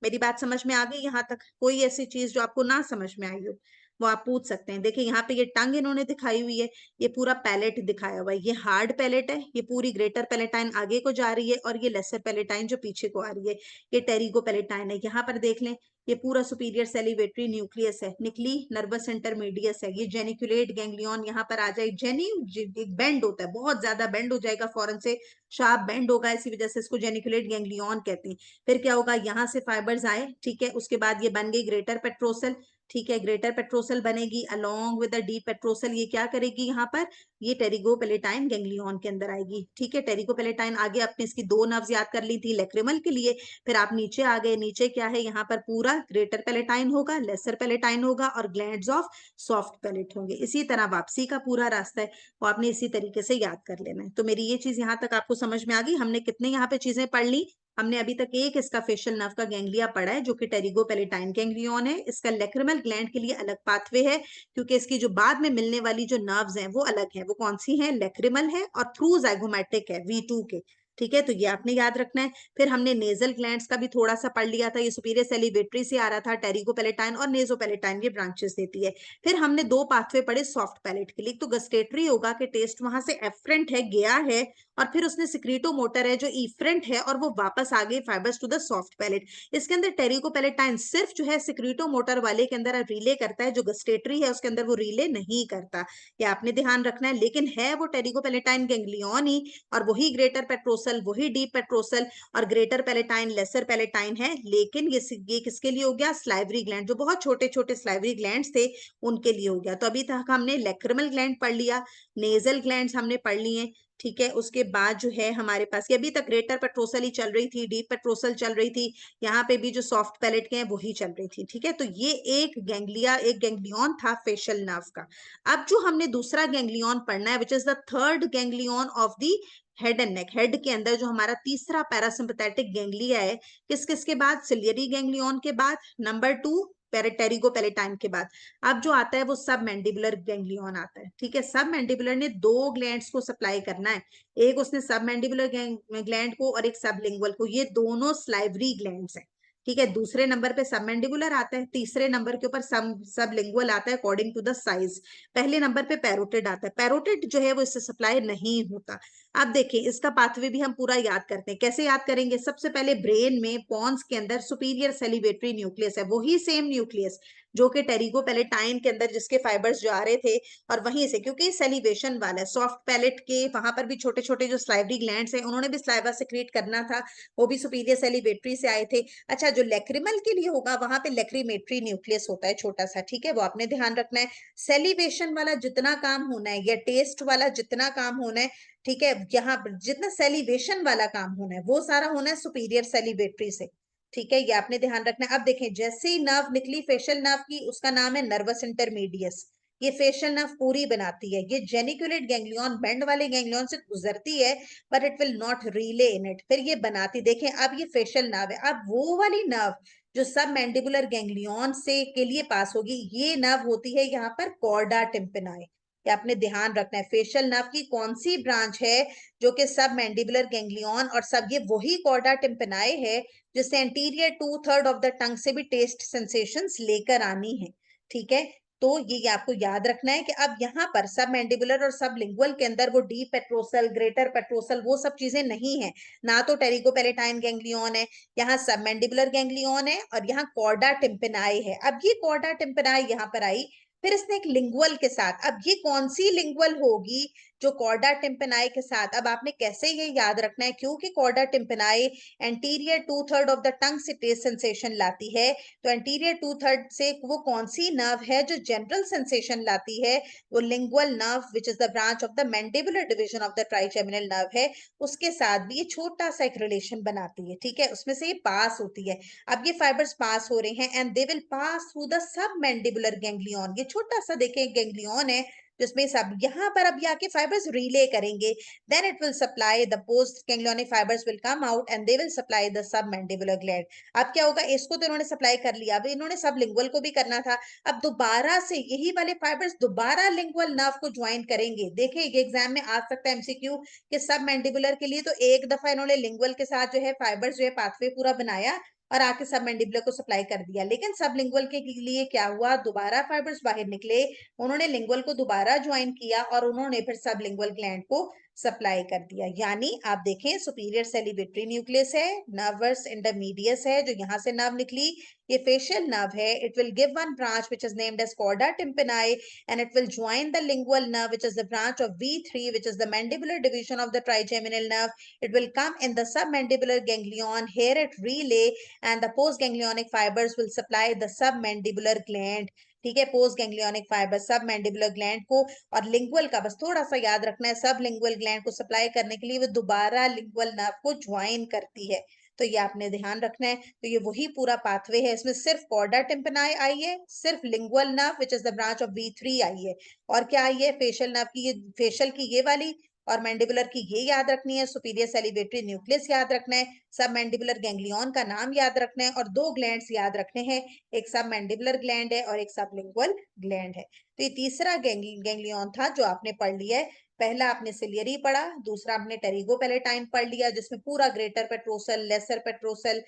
मेरी बात समझ में आ गई यहाँ तक? कोई ऐसी चीज जो आपको ना समझ में आई हो वो आप पूछ सकते हैं। देखिए यहाँ पे ये टंग इन्होंने दिखाई हुई है, ये पूरा पैलेट दिखाया हुआ है, ये हार्ड पैलेट है, ये पूरी ग्रेटर पैलेटाइन आगे को जा रही है और ये लेसर पैलेटाइन जो पीछे को आ रही है ये टेरिगो पैलेटाइन है। यहाँ पर देख लें ये पूरा सुपीरियर सेलिवेटरी न्यूक्लियस है, निकली नर्वस इंटरमीडियस है, ये जेनिकुलेट गैंग्लियन यहाँ पर आ जाए, बेंड होता है, बहुत ज्यादा बेंड हो जाएगा, फौरन से शार्प बेंड होगा, इसी वजह से इसको जेनिकुलेट गैंग्लियन कहते हैं। फिर क्या होगा, यहाँ से फाइबर्स आए, ठीक है, उसके बाद ये बन गई ग्रेटर पेट्रोसल, ठीक है, ग्रेटर पेट्रोसल बनेगी along with the deep petrosal, ये क्या करेगी यहाँ पर, ये टेरिगोपेलेटाइन गैंग्लियन के अंदर आएगी। ठीक है, टेरिगोपेलेटाइन आगे आपने इसकी दो नर्व्स याद कर ली थी लेक्रिमल के लिए, फिर आप नीचे आ गए, नीचे क्या है यहाँ पर पूरा ग्रेटर पेलेटाइन होगा, लेसर पेलेटाइन होगा और ग्लैंड्स ऑफ सॉफ्ट पेलेट होंगे। इसी तरह वापसी का पूरा रास्ता है वो आपने इसी तरीके से याद कर लेना है। तो मेरी ये चीज यहाँ तक आपको समझ में आ गई। हमने कितने यहाँ पे चीजें पढ़ ली, हमने अभी तक एक इसका फेशियल नर्व का गैंग्लिया पढ़ा है जो कि टेरिगोपेलेटाइन गैंग्लियन है। इसका लेक्रिमल ग्लैंड के लिए अलग पाथवे है क्योंकि इसकी जो बाद में मिलने वाली जो नर्व्स हैं वो अलग है। वो कौन सी है, लेक्रिमल है और थ्रू जाइगोमैटिक है V2 के। ठीक है, तो ये आपने याद रखना है। फिर हमने नेजल ग्लैंड्स का भी थोड़ा सा पढ़ लिया था, ये सुपीरियर सेलिब्रेटरी से आ रहा था, टेरिगोपेलेटाइन और नेजोपेलेटाइन ये ब्रांचेस देती है। फिर हमने दो पाथवे पढ़े सॉफ्ट पैलेट के लिए, तो गस्टेटरी होगा कि टेस्ट वहां से एफरेंट है गया है और फिर उसने सिक्रीटो मोटर है जो इफरेंट है और वो वापस आ गई fibres to the soft palate. इसके अंदर टेरिगोपेलेटाइन सिर्फ जो है सिक्रीटो मोटर वाले के अंदर रिले करता है, जो गस्टेटरी है उसके अंदर वो रिले नहीं करता, ये आपने ध्यान रखना है। लेकिन है वो टेरिगोपेलेटाइन गैंग्लियन ही और वही ग्रेटर पेट्रोसल, वही डीप पेट्रोसल और ग्रेटर पैलेटाइन लेसर पैलेटाइन है। लेकिन ये किसके लिए हो गया, स्लाइवरी ग्लैंड, जो बहुत छोटे छोटे स्लाइवरी ग्लैंड्स थे उनके लिए हो गया। तो अभी तक हमने लेक्रिमल ग्लैंड पढ़ लिया, नेजल ग्लैंड्स हमने पढ़ लिए। ठीक है, उसके बाद जो है हमारे पास ये अभी तक ग्रेटर पेट्रोसल ही चल रही थी, डीप पेट्रोसल चल रही थी, यहाँ पे भी जो सॉफ्ट पैलेट के हैं वही चल रही थी। ठीक है, तो ये एक गैंग्लियन था फेशियल नर्व का। अब जो हमने दूसरा गैंग्लियन पढ़ना है which is the third ganglion of the head and neck. Head के अंदर जो हमारा तीसरा पैरासिम्पथेटिक गैंग्लिया है, किस किस के बाद, सिलियरी गैंग्लियन के बाद, नंबर 2 टेरिगोपेलेटाइन के बाद अब जो आता है वो सब मैंडिबुलर गैंग्लियन आता है। ठीक है, सब मैंडिबुलर ने दो ग्लैंड्स को सप्लाई करना है, एक उसने सब मैंडिबुलर ग्लैंड को और एक सबलिंगुअल को, ये दोनों स्लाइवरी ग्लैंड्स हैं। ठीक है, दूसरे नंबर पे सब मैंडिबुलर आता है, तीसरे नंबर के ऊपर सबलिंगुअल आता है अकॉर्डिंग टू द साइज, पहले नंबर पे पैरोटिड आता है। पैरोटिड जो है वो इससे सप्लाई नहीं होता। अब देखिए इसका पाथवे भी हम पूरा याद करते हैं, कैसे याद करेंगे, सबसे पहले ब्रेन में पॉन्स के अंदर सुपीरियर सेलिब्रेटरी न्यूक्लियस है, वही सेम न्यूक्लियस जो कि टेरिगोपेलेटाइन के अंदर जिसके फाइबर्स जा रहे थे, और वहीं से क्योंकि सेलिवेशन वाला है सॉफ्ट पैलेट के, वहां पर भी छोटे छोटे जो स्लाइवरी ग्लैंड्स हैं उन्होंने भी स्लाइवा सेक्रेट करना था, वो भी सुपीरियर सेलिब्रेटरी से आए थे। अच्छा, जो लेक्रिमल के लिए होगा वहां पे लेक्रीमेटरी न्यूक्लियस होता है छोटा सा। ठीक है, वो आपने ध्यान रखना है। सेलिवेशन वाला जितना काम होना है या टेस्ट वाला जितना काम होना है, ठीक है, यहाँ जितना सेलिवेशन वाला काम होना है वो सारा होना है सुपीरियर सेलिब्रेटरी से। ठीक है, ये आपने ध्यान रखना है। अब देखें, जैसे ही नर्व निकली फेशियल नर्व की, उसका नाम है नर्वस इंटरमीडियस। ये फेशियल नर्व पूरी बनाती है। ये जेनिकुलेट गैंग्लियन, बेंड वाले गैंग्लियन से गुजरती है, but it will not relay in it. फिर ये बनाती, देखें अब ये फेशियल नर्व है। अब वो वाली नर्व जो सब मैंडिबुलर गैंग्लियन से के लिए पास होगी, ये नर्व होती है यहाँ पर कॉर्डा टिम्पनाई। ये आपने ध्यान रखना है। फेशियल नर्व की कौन सी ब्रांच है जो कि सब मैंडिबुलर गैंग्लियन और सब, ये वही कॉर्डा टिम्पनाई है जिससे एंटीरियर 2/3 ऑफ द टंग से भी टेस्ट सेंसेशंस लेकर आनी है। ठीक है, तो ये आपको याद रखना है कि अब यहाँ पर सब मैंडिबुलर और सब लिंगुअल के अंदर वो डीप पेट्रोसल, ग्रेटर पेट्रोसल, वो सब चीजें नहीं है ना। तो टेरिकोपेलेटाइन गैंग्लियन है, यहाँ सब मैंडिबुलर गैंग्लियन है, और यहाँ कॉर्डा टिम्पनाई है। अब ये कॉर्डा टिम्पनाई यहाँ पर आई, फिर इसने एक लिंगुअल के साथ, अब ये कौन सी लिंगुअल होगी जो कॉर्डा टिम्पनाई के साथ। अब आपने कैसे ये याद रखना है, क्योंकि chorda tympani anterior 2/3 of the tongue से टेस्ट सेंसेशन लाती है, तो एंटीरियर 2/3 से वो कौन सी नर्व है जो जनरल सेंसेशन लाती है, वो lingual nerve which is the branch of the mandibular division of the trigeminal nerve है। उसके साथ भी ये छोटा सा एक रिलेशन बनाती है। ठीक है, उसमें से ये पास होती है। अब ये फाइबर्स पास हो रहे हैं and they will pass through the sub mandibular ganglion. ये छोटा सा देखें गैंग्लियन है जिसमें सब, यहाँ पर अब आके फाइबर्स रिले करेंगे, then it will supply the post ganglionic fibers will come out and they will supply the submandibular gland। अब क्या होगा, इसको तो इन्होंने सप्लाई कर लिया, अब इन्होंने सब लिंगुअल को भी करना था। अब दोबारा से यही वाले फाइबर्स दोबारा लिंगुअल नर्व को ज्वाइन करेंगे। देखिए ये एग्जाम में आ सकता है एमसीक्यू कि सब मैंडिबुलर के लिए तो एक दफा इन्होंने लिंगुअल के साथ जो है फाइबर्स जो है पाथवे पूरा बनाया और आके सब मैंडिबुलर को सप्लाई कर दिया, लेकिन सब लिंगुअल के लिए क्या हुआ, दोबारा फाइबर्स बाहर निकले, उन्होंने लिंगुअल को दोबारा ज्वाइन किया और उन्होंने फिर सब लिंगुअल ग्लैंड को सप्लाई कर दिया। यानी आप देखें, सुपीरियर सेलिब्रेटरी न्यूक्लियस है, नर्वस इंटरमीडियस है जो यहां से नर्व निकली, ये फेशियल नर्व है। It will give one branch which is named as chorda tympani and it will join the lingual nerve which is the branch of V3 which is the mandibular division of the trigeminal nerve. It will come in the submandibular ganglion. Here it relay and the postganglionic fibers will supply the submandibular gland। ठीक है, पोस्ट गैंग्लियोनिक फाइबर सब मैंडिबुलर ग्लैंड को, और लिंगुअल का बस थोड़ा सा याद रखना है, सब लिंगुअल ग्लैंड को सप्लाई करने के लिए वो दोबारा लिंगुअल नर्व को ज्वाइन करती है। तो ये आपने ध्यान रखना है। तो ये वही पूरा पाथवे है, इसमें सिर्फ कॉर्डा टिम्पनाई आई है, सिर्फ lingual nerve which is the branch of V3 आई है, और क्या आई है, फेशियल नर्व की, ये फेशियल की ये वाली, और मैंडिबुलर की ये याद रखनी है, सुपीरियर सेलिब्रेटरी न्यूक्लियस याद रखना है, सब मैंडिबुलर गैंग्लियन का नाम याद रखना है, और दो ग्लैंड्स याद रखने हैं, एक सब मैंडिबुलर ग्लैंड है और एक सब लिंगुअल ग्लैंड है। तो ये तीसरा गैंग्लियन था जो आपने पढ़ लिया है। पहला आपने सिलियरी पढ़ा, दूसरा आपने टेरिगोपेलेटाइन पढ़ लिया जिसमें पूरा greater petrosal, lesser petrosal,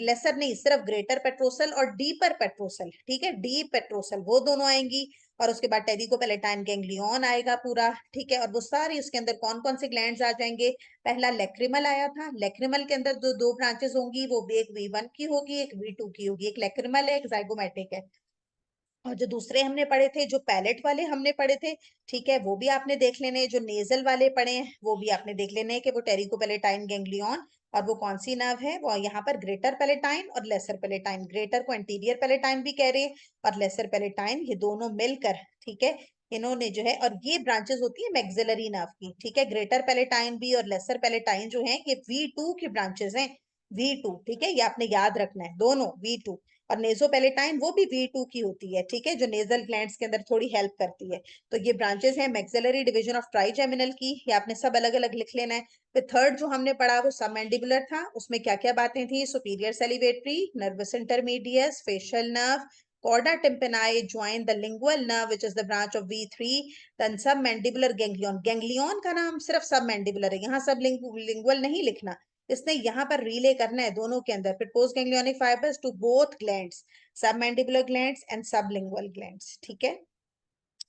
lesser नहीं सिर्फ ग्रेटर पेट्रोसल और डीपर पेट्रोसल, ठीक है, डीप पेट्रोसल वो दोनों आएंगी, और उसके बाद टेरिकोपेलेटाइन गैंग्लियन आएगा पूरा। ठीक है, और वो सारी उसके अंदर कौन कौन से ग्लैंड्स आ जाएंगे, पहला लेक्रिमल आया था, लेक्रिमल के अंदर जो दो ब्रांचेस होंगी वो एक V1 की होगी, एक V2 की होगी, एक लेक्रिमल है, एक जाइगोमेटिक है। और जो दूसरे हमने पढ़े थे, जो पैलेट वाले हमने पढ़े थे, ठीक है, वो भी आपने देख लेने। जो नेजल वाले पढ़े हैं वो भी आपने देख लेने कि वो टेरिकोपेलेटाइन गैंग्लियन, और वो कौन सी नर्व है, वो यहाँ पर ग्रेटर पेलेटाइन और लेसर पेलेटाइन। ग्रेटर को एंटीरियर पेलेटाइन भी कह रहे हैं और लेसर पेलेटाइन, ये दोनों मिलकर, ठीक है, इन्होंने जो है, और ये ब्रांचेस होती है मैक्सिलरी नर्व की। ठीक है, ग्रेटर पेलेटाइन भी और लेसर पेलेटाइन जो है ये V2 की ब्रांचेस हैं, V2। ठीक है, ये आपने याद रखना है, दोनों V2। और नेजोपेलेटाइन वो भी V2 की होती है, ठीक है, जो नेजल ग्लैंड्स के अंदर थोड़ी हेल्प करती है। तो ये ब्रांचेस हैं मैक्सिलरी डिवीजन ऑफ ट्राइजेमिनल की, ये आपने सब अलग अलग लिख लेना है। फिर थर्ड जो हमने पढ़ा वो सबमैंडिबुलर था, उसमें क्या क्या बातें थी, superior salivatory, nervus intermedius, facial nerve, chorda tympani join the lingual nerve which is the branch of V3, then submandibular ganglion. Ganglion का नाम सिर्फ सब मैंडिबुलर है, यहाँ सब लिंगुअल नहीं लिखना, इसने यहाँ पर रिले करना है दोनों के अंदर। फिर post ganglionic fibres to both glands, submandibular glands and sublingual glands. ठीक है,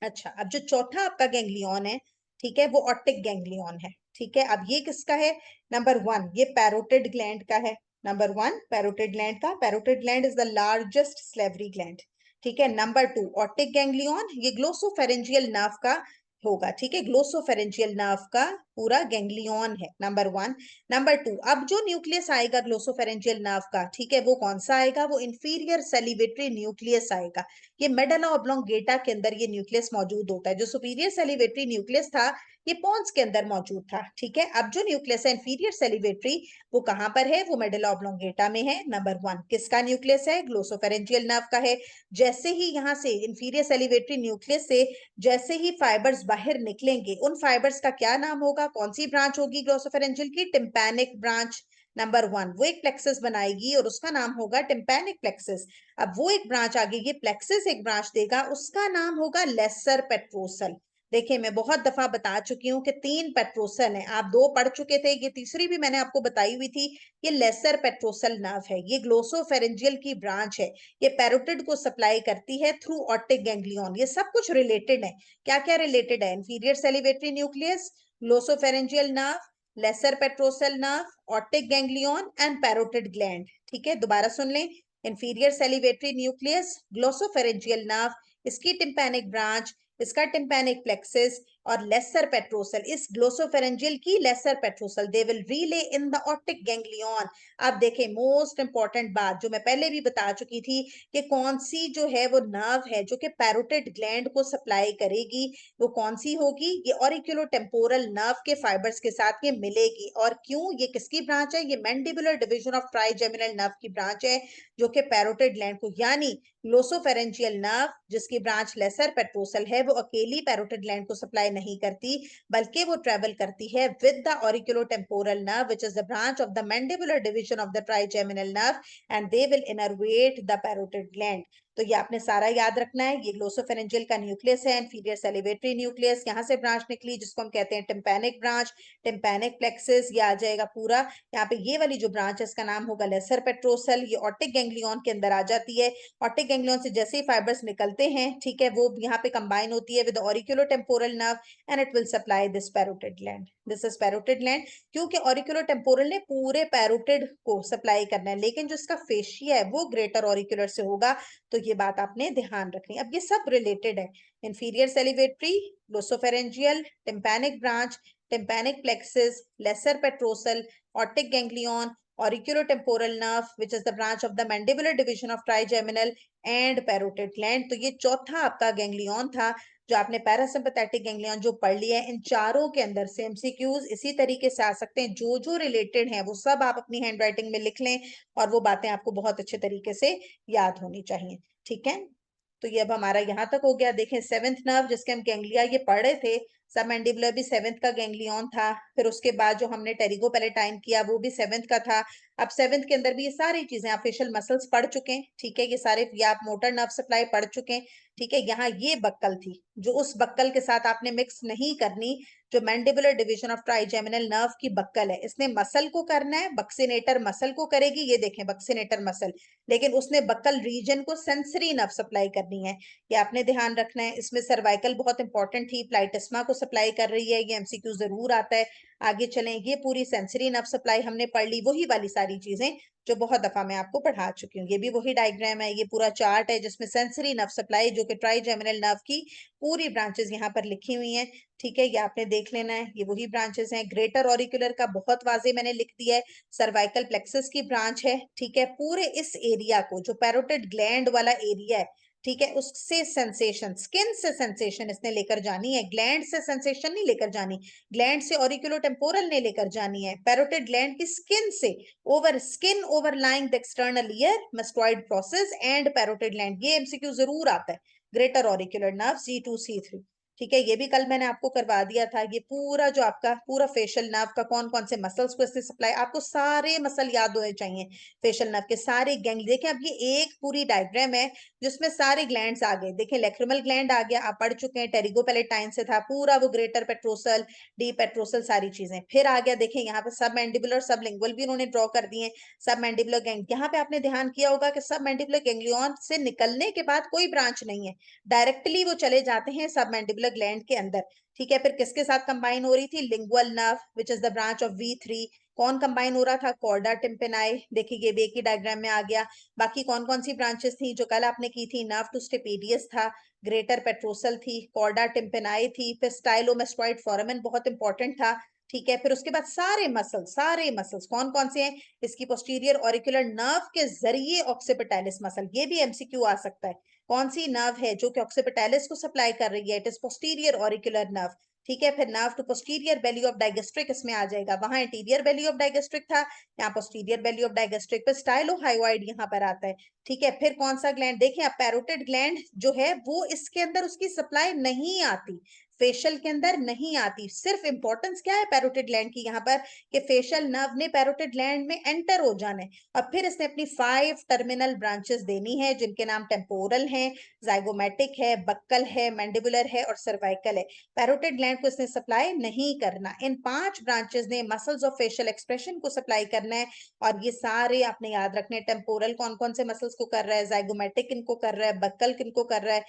अच्छा, अब जो चौथा आपका गैंग्लियन है, ठीक है, वो ऑप्टिक गैंग्लियन है। ठीक है, अब ये किसका है, नंबर 1 ये पैरोटिड ग्लैंड का है। नंबर 1 पैरोटिड ग्लैंड का, parotid gland is the largest salivary gland. ठीक है, नंबर 2 ऑप्टिक गैंग्लियन, ये ग्लोसोफेरेंजियल नर्व का होगा। ठीक है, ग्लोसोफेरेंजियल नर्व का पूरा गैंग्लियन है, नंबर 1। नंबर 2, अब जो न्यूक्लियस आएगा ग्लोसोफेरेंजियल नर्व का, ठीक है, वो कौन सा आएगा? वो इंफीरियर सेलिवेटरी न्यूक्लियस आएगा। ये मेडुला ऑब्लोंगेटा के अंदर ये न्यूक्लियस मौजूद होता है। जो सुपीरियर सेलिवेटरी न्यूक्लियस था ये पोन्स के अंदर मौजूद था, ठीक है। अब जो न्यूक्लियस है इंफीरियर सेलिवेटरी, वो कहां पर है? वो मेडुला ऑब्लोंगेटा में है, नंबर 1। किसका न्यूक्लियस है? ग्लोसोफेरेंजियल नर्व का है। जैसे ही यहाँ से इंफीरियर सेलिवेटरी न्यूक्लियस से जैसे ही फाइबर्स बाहर निकलेंगे, उन फाइबर्स का क्या नाम होगा? कौन सी ब्रांच होगी ग्लोसोफेरेंजियल की? Tympanic branch, number 1। वो एक प्लेक्सस बनाएगी और उसका नाम होगा टिम्पैनिक प्लेक्सस। अब वो एक ब्रांच आगे, ये प्लेक्सस एक ब्रांच देगा, उसका नाम होगा लेसर पेट्रोसल। देखिए मैं बहुत दफा बता चुकी हूँ कि 3 पेट्रोसल हैं, आप 2 पढ़ चुके थे, ये तीसरी भी मैंने आपको बताई हुई थी। ये लेसर पेट्रोसल नर्व है, ये ग्लोसोफेरेंजियल की ब्रांच है। ये पैरोटिड को सप्लाई करती है थ्रू ऑप्टिक गैंग्लियन। ये सब कुछ रिलेटेड है। क्या क्या रिलेटेड है? Inferior salivatory nucleus, glossopharyngeal nerve, lesser petrosal nerve, otic ganglion and parotid gland. ठीक है, दोबारा सुन लें। Inferior salivatory nucleus, glossopharyngeal nerve, इसकी टिम्पैनिक ब्रांच, इसका टिम्पैनिक प्लेक्सिस और लेसर पेट्रोसल, इस ग्लोसोफेरेंजियल की lesser petrosal, they will relay in the otic ganglion. अब देखें मोस्ट इंपॉर्टेंट बात जो मैं पहले भी बता चुकी थी कि कौन सी जो है वो नर्व है जो कि पैरोटिड ग्लैंड को सप्लाई करेगी, वो कौन सी होगी? ये ऑरिकुलो टेम्पोरल नर्व के फाइबर्स के साथ ये मिलेगी। और क्यों? ये किसकी ब्रांच है? ये mandibular division of trigeminal nerve की ब्रांच है, जो कि पैरोटिड ग्लैंड को, यानी ग्लोसोफेरेंजियल नर्व जिसकी ब्रांच लेसर पेट्रोसल है, वो अकेली पैरोटिड ग्लैंड को सप्लाई नहीं करती, बल्कि वो ट्रेवल करती है with the auriculotemporal nerve which is the branch of the mandibular division of the trigeminal nerve and they will innervate the parotid gland. तो ये आपने सारा याद रखना है। ये ग्लोसोफेरेंजियल का न्यूक्लियस है, इंफीरियर सेलिवेटरी न्यूक्लियस, यहाँ से ब्रांच निकली जिसको हम कहते हैं टिम्पैनिक ब्रांच, टिम्पैनिक प्लेक्सिस, ये आ जाएगा पूरा। यहाँ पे ये वाली जो ब्रांच है इसका नाम होगा लेसर पेट्रोसल। ये ऑप्टिक गैंग्लियन के अंदर आ जाती है। ऑप्टिक गैंग्लियन से जैसे ही फाइबर्स निकलते हैं, ठीक है, वो यहाँ पे कंबाइन होती है with auriculotemporal nerve and it will supply this parotid gland. This is parotid gland, क्योंकि ऑरिकुलोटेम्पोरल ने पूरे पैरोटिड को सप्लाई करना है, लेकिन जो इसका फेशिया है वो ग्रेटर ऑरिकुलर से होगा। तो ये बात आपने ध्यान रखनी। अब ये सब रिलेटेड है, inferior salivatory, glossopharyngeal, tympanic branch, tympanic plexus, lesser petrosal, otic ganglion, auriculotemporal nerve which is the branch of the mandibular division of trigeminal and parotid gland। तो ये चौथा आपका गैंग्लियन था जो आपने पैरासिम्पैथेटिक गैंग्लियन जो पढ़ लिया है। इन चारों के अंदर से एमसीक्यूज इसी तरीके से आ सकते हैं, जो जो रिलेटेड हैं वो सब आप अपनी हैंडराइटिंग में लिख लें और वो बातें आपको बहुत अच्छे तरीके से याद होनी चाहिए। ठीक है, तो ये अब हमारा यहाँ तक हो गया। देखें सेवेंथ नर्व जिसके हम गैंग्लिया ये पढ़ रहे थे, सबमैंडिबुलर भी सेवेंथ का गैंग्लियन था। फिर उसके बाद जो हमने टेरिगोपेलेटाइन किया वो भी सेवेंथ का था। अब सेवेंथ के अंदर भी ये सारी चीजें, आप फेशियल मसल्स पढ़ चुके हैं, ठीक है, ये सारे, ये आप मोटर नर्व सप्लाई पढ़ चुके हैं, ठीक है। यहाँ ये बक्कल थी जो उस बक्कल के साथ आपने मिक्स नहीं करनी, जो mandibular division of trigeminal nerve की बक्कल है। इसने मसल को करना है, बक्सिनेटर मसल को करेगी, ये देखें बक्सिनेटर मसल, लेकिन उसने बक्कल रीजन को सेंसरी नर्व सप्लाई करनी है, ये आपने ध्यान रखना है। इसमें सर्वाइकल बहुत इंपॉर्टेंट थी, प्लाइटिस्मा को सप्लाई कर रही है, ये एमसीक्यू जरूर आता है। आगे चलें, ये पूरी सेंसरी नर्व सप्लाई हमने पढ़ ली, वही वाली सारी चीजें जो बहुत दफा मैं आपको पढ़ा चुकी हूँ। ये भी वही डायग्राम है, ये पूरा चार्ट है जिसमें सेंसरी नर्व सप्लाई जो कि ट्राइजेमिनल नर्व की पूरी ब्रांचेस यहाँ पर लिखी हुई हैं, ठीक है, ये आपने देख लेना है। ये वही ब्रांचेस हैं। ग्रेटर ऑरिकुलर का बहुत वाजे मैंने लिख दिया है, सर्वाइकल प्लेक्सस की ब्रांच है, ठीक है। पूरे इस एरिया को जो पैरोटिड ग्लैंड वाला एरिया है, ठीक है, उससे सेंसेशन, स्किन से सेंसेशन इसने लेकर जानी है, ग्लैंड से सेंसेशन नहीं लेकर जानी, ग्लैंड से ऑरिकुलोटेम्पोरल ने लेकर जानी है, पैरोटिड ग्लैंड की स्किन से over skin overlying the external ear mastoid process and parotid gland. ये एमसीक्यू जरूर आता है। Greater auricular nerve C2 C3, ठीक है, ये भी कल मैंने आपको करवा दिया था। ये पूरा जो आपका पूरा फेशियल नर्व का कौन कौन से मसल्स को इससे सप्लाई, आपको सारे मसल याद होने चाहिए फेशियल नर्व के, सारे गैंग। देखें अब ये एक पूरी डायग्राम है जिसमें सारे ग्लैंड्स आ गए। देखें लेक्रिमल ग्लैंड आ गया, आप पढ़ चुके हैं, टेरिगोपेलेटाइन से था पूरा वो, ग्रेटर पेट्रोसल, डी पेट्रोसल, सारी चीजें। फिर आ गया, देखें यहाँ पे सब मैंडिबुलर सब लिंगुअल भी उन्होंने ड्रॉ कर दिए। सब मैंडिबुलर गैंग, यहाँ पे आपने ध्यान किया होगा कि सब मैंडिबुलर गैंग्लियन से निकलने के बाद कोई ब्रांच नहीं है, डायरेक्टली वो चले जाते हैं सब मैंडिबुलर ग्लैंड के अंदर, ठीक है। फिर किसके साथ कंबाइन हो रही थी? Lingual nerve which is the branch of V3। कौन कंबाइन हो रहा था? कॉर्डा टिम्पेनाई। देखिए ये भी एक ही डायग्राम में आ गया। बाकी कौन कौन सी ब्रांचेस थी जो कल आपने की थी? नर्व टू स्टेपीडियस था, ग्रेटर पेट्रोसल थी, कॉर्डा टिम्पेनाई थी, फिर स्टाइलोमेस्टॉइड फोरामेन बहुत इंपॉर्टेंट था, ठीक है, फिर उसके बाद सारे मसल्स कौन कौन से हैं, इसकी पोस्टीरियर ऑरिकुलर नर्व के जरिए ऑक्सीपिटैलिस मसल, ये भी एमसीक्यू आ सकता है। कौन सी नर्व है जो कि ऑक्सीपिटैलिस को सप्लाई कर रही है, it is posterior auricular nerve. ठीक है, फिर nerve to posterior belly of digastric इसमें आ जाएगा, वहां इंटीरियर बेली ऑफ डाइगेस्ट्रिक था, यहाँ पोस्टीरियर बेली ऑफ डाइगेस्ट्रिक पे स्टाइलोहायोइड यहाँ पर आता है। ठीक है, फिर कौन सा ग्लैंड, देखें अब पैरोटिड ग्लैंड जो है वो इसके अंदर उसकी सप्लाई नहीं आती, फेशियल के अंदर नहीं आती। सिर्फ इंपॉर्टेंस क्या है पैरोटिड ग्लैंड की यहाँ पर, कि फेशियल नर्व ने पैरोटिड ग्लैंड में एंटर हो जाना है, और फिर इसने अपनी 5 टर्मिनल ब्रांचेस देनी है, जिनके नाम टेम्पोरल है, जाइगोमेटिक है, बक्कल है, मैंडिबुलर है और सर्वाइकल है। पैरोटिड ग्लैंड को इसने सप्लाई नहीं करना, इन 5 ब्रांचेस ने मसल्स ऑफ फेशियल एक्सप्रेशन को सप्लाई करना है। और ये सारे आपने याद रखने, टेम्पोरल कौन कौन से मसल्स को कर रहा है, जाइगोमेटिक इनको कर रहा है, बक्कल किनको कर रहा है,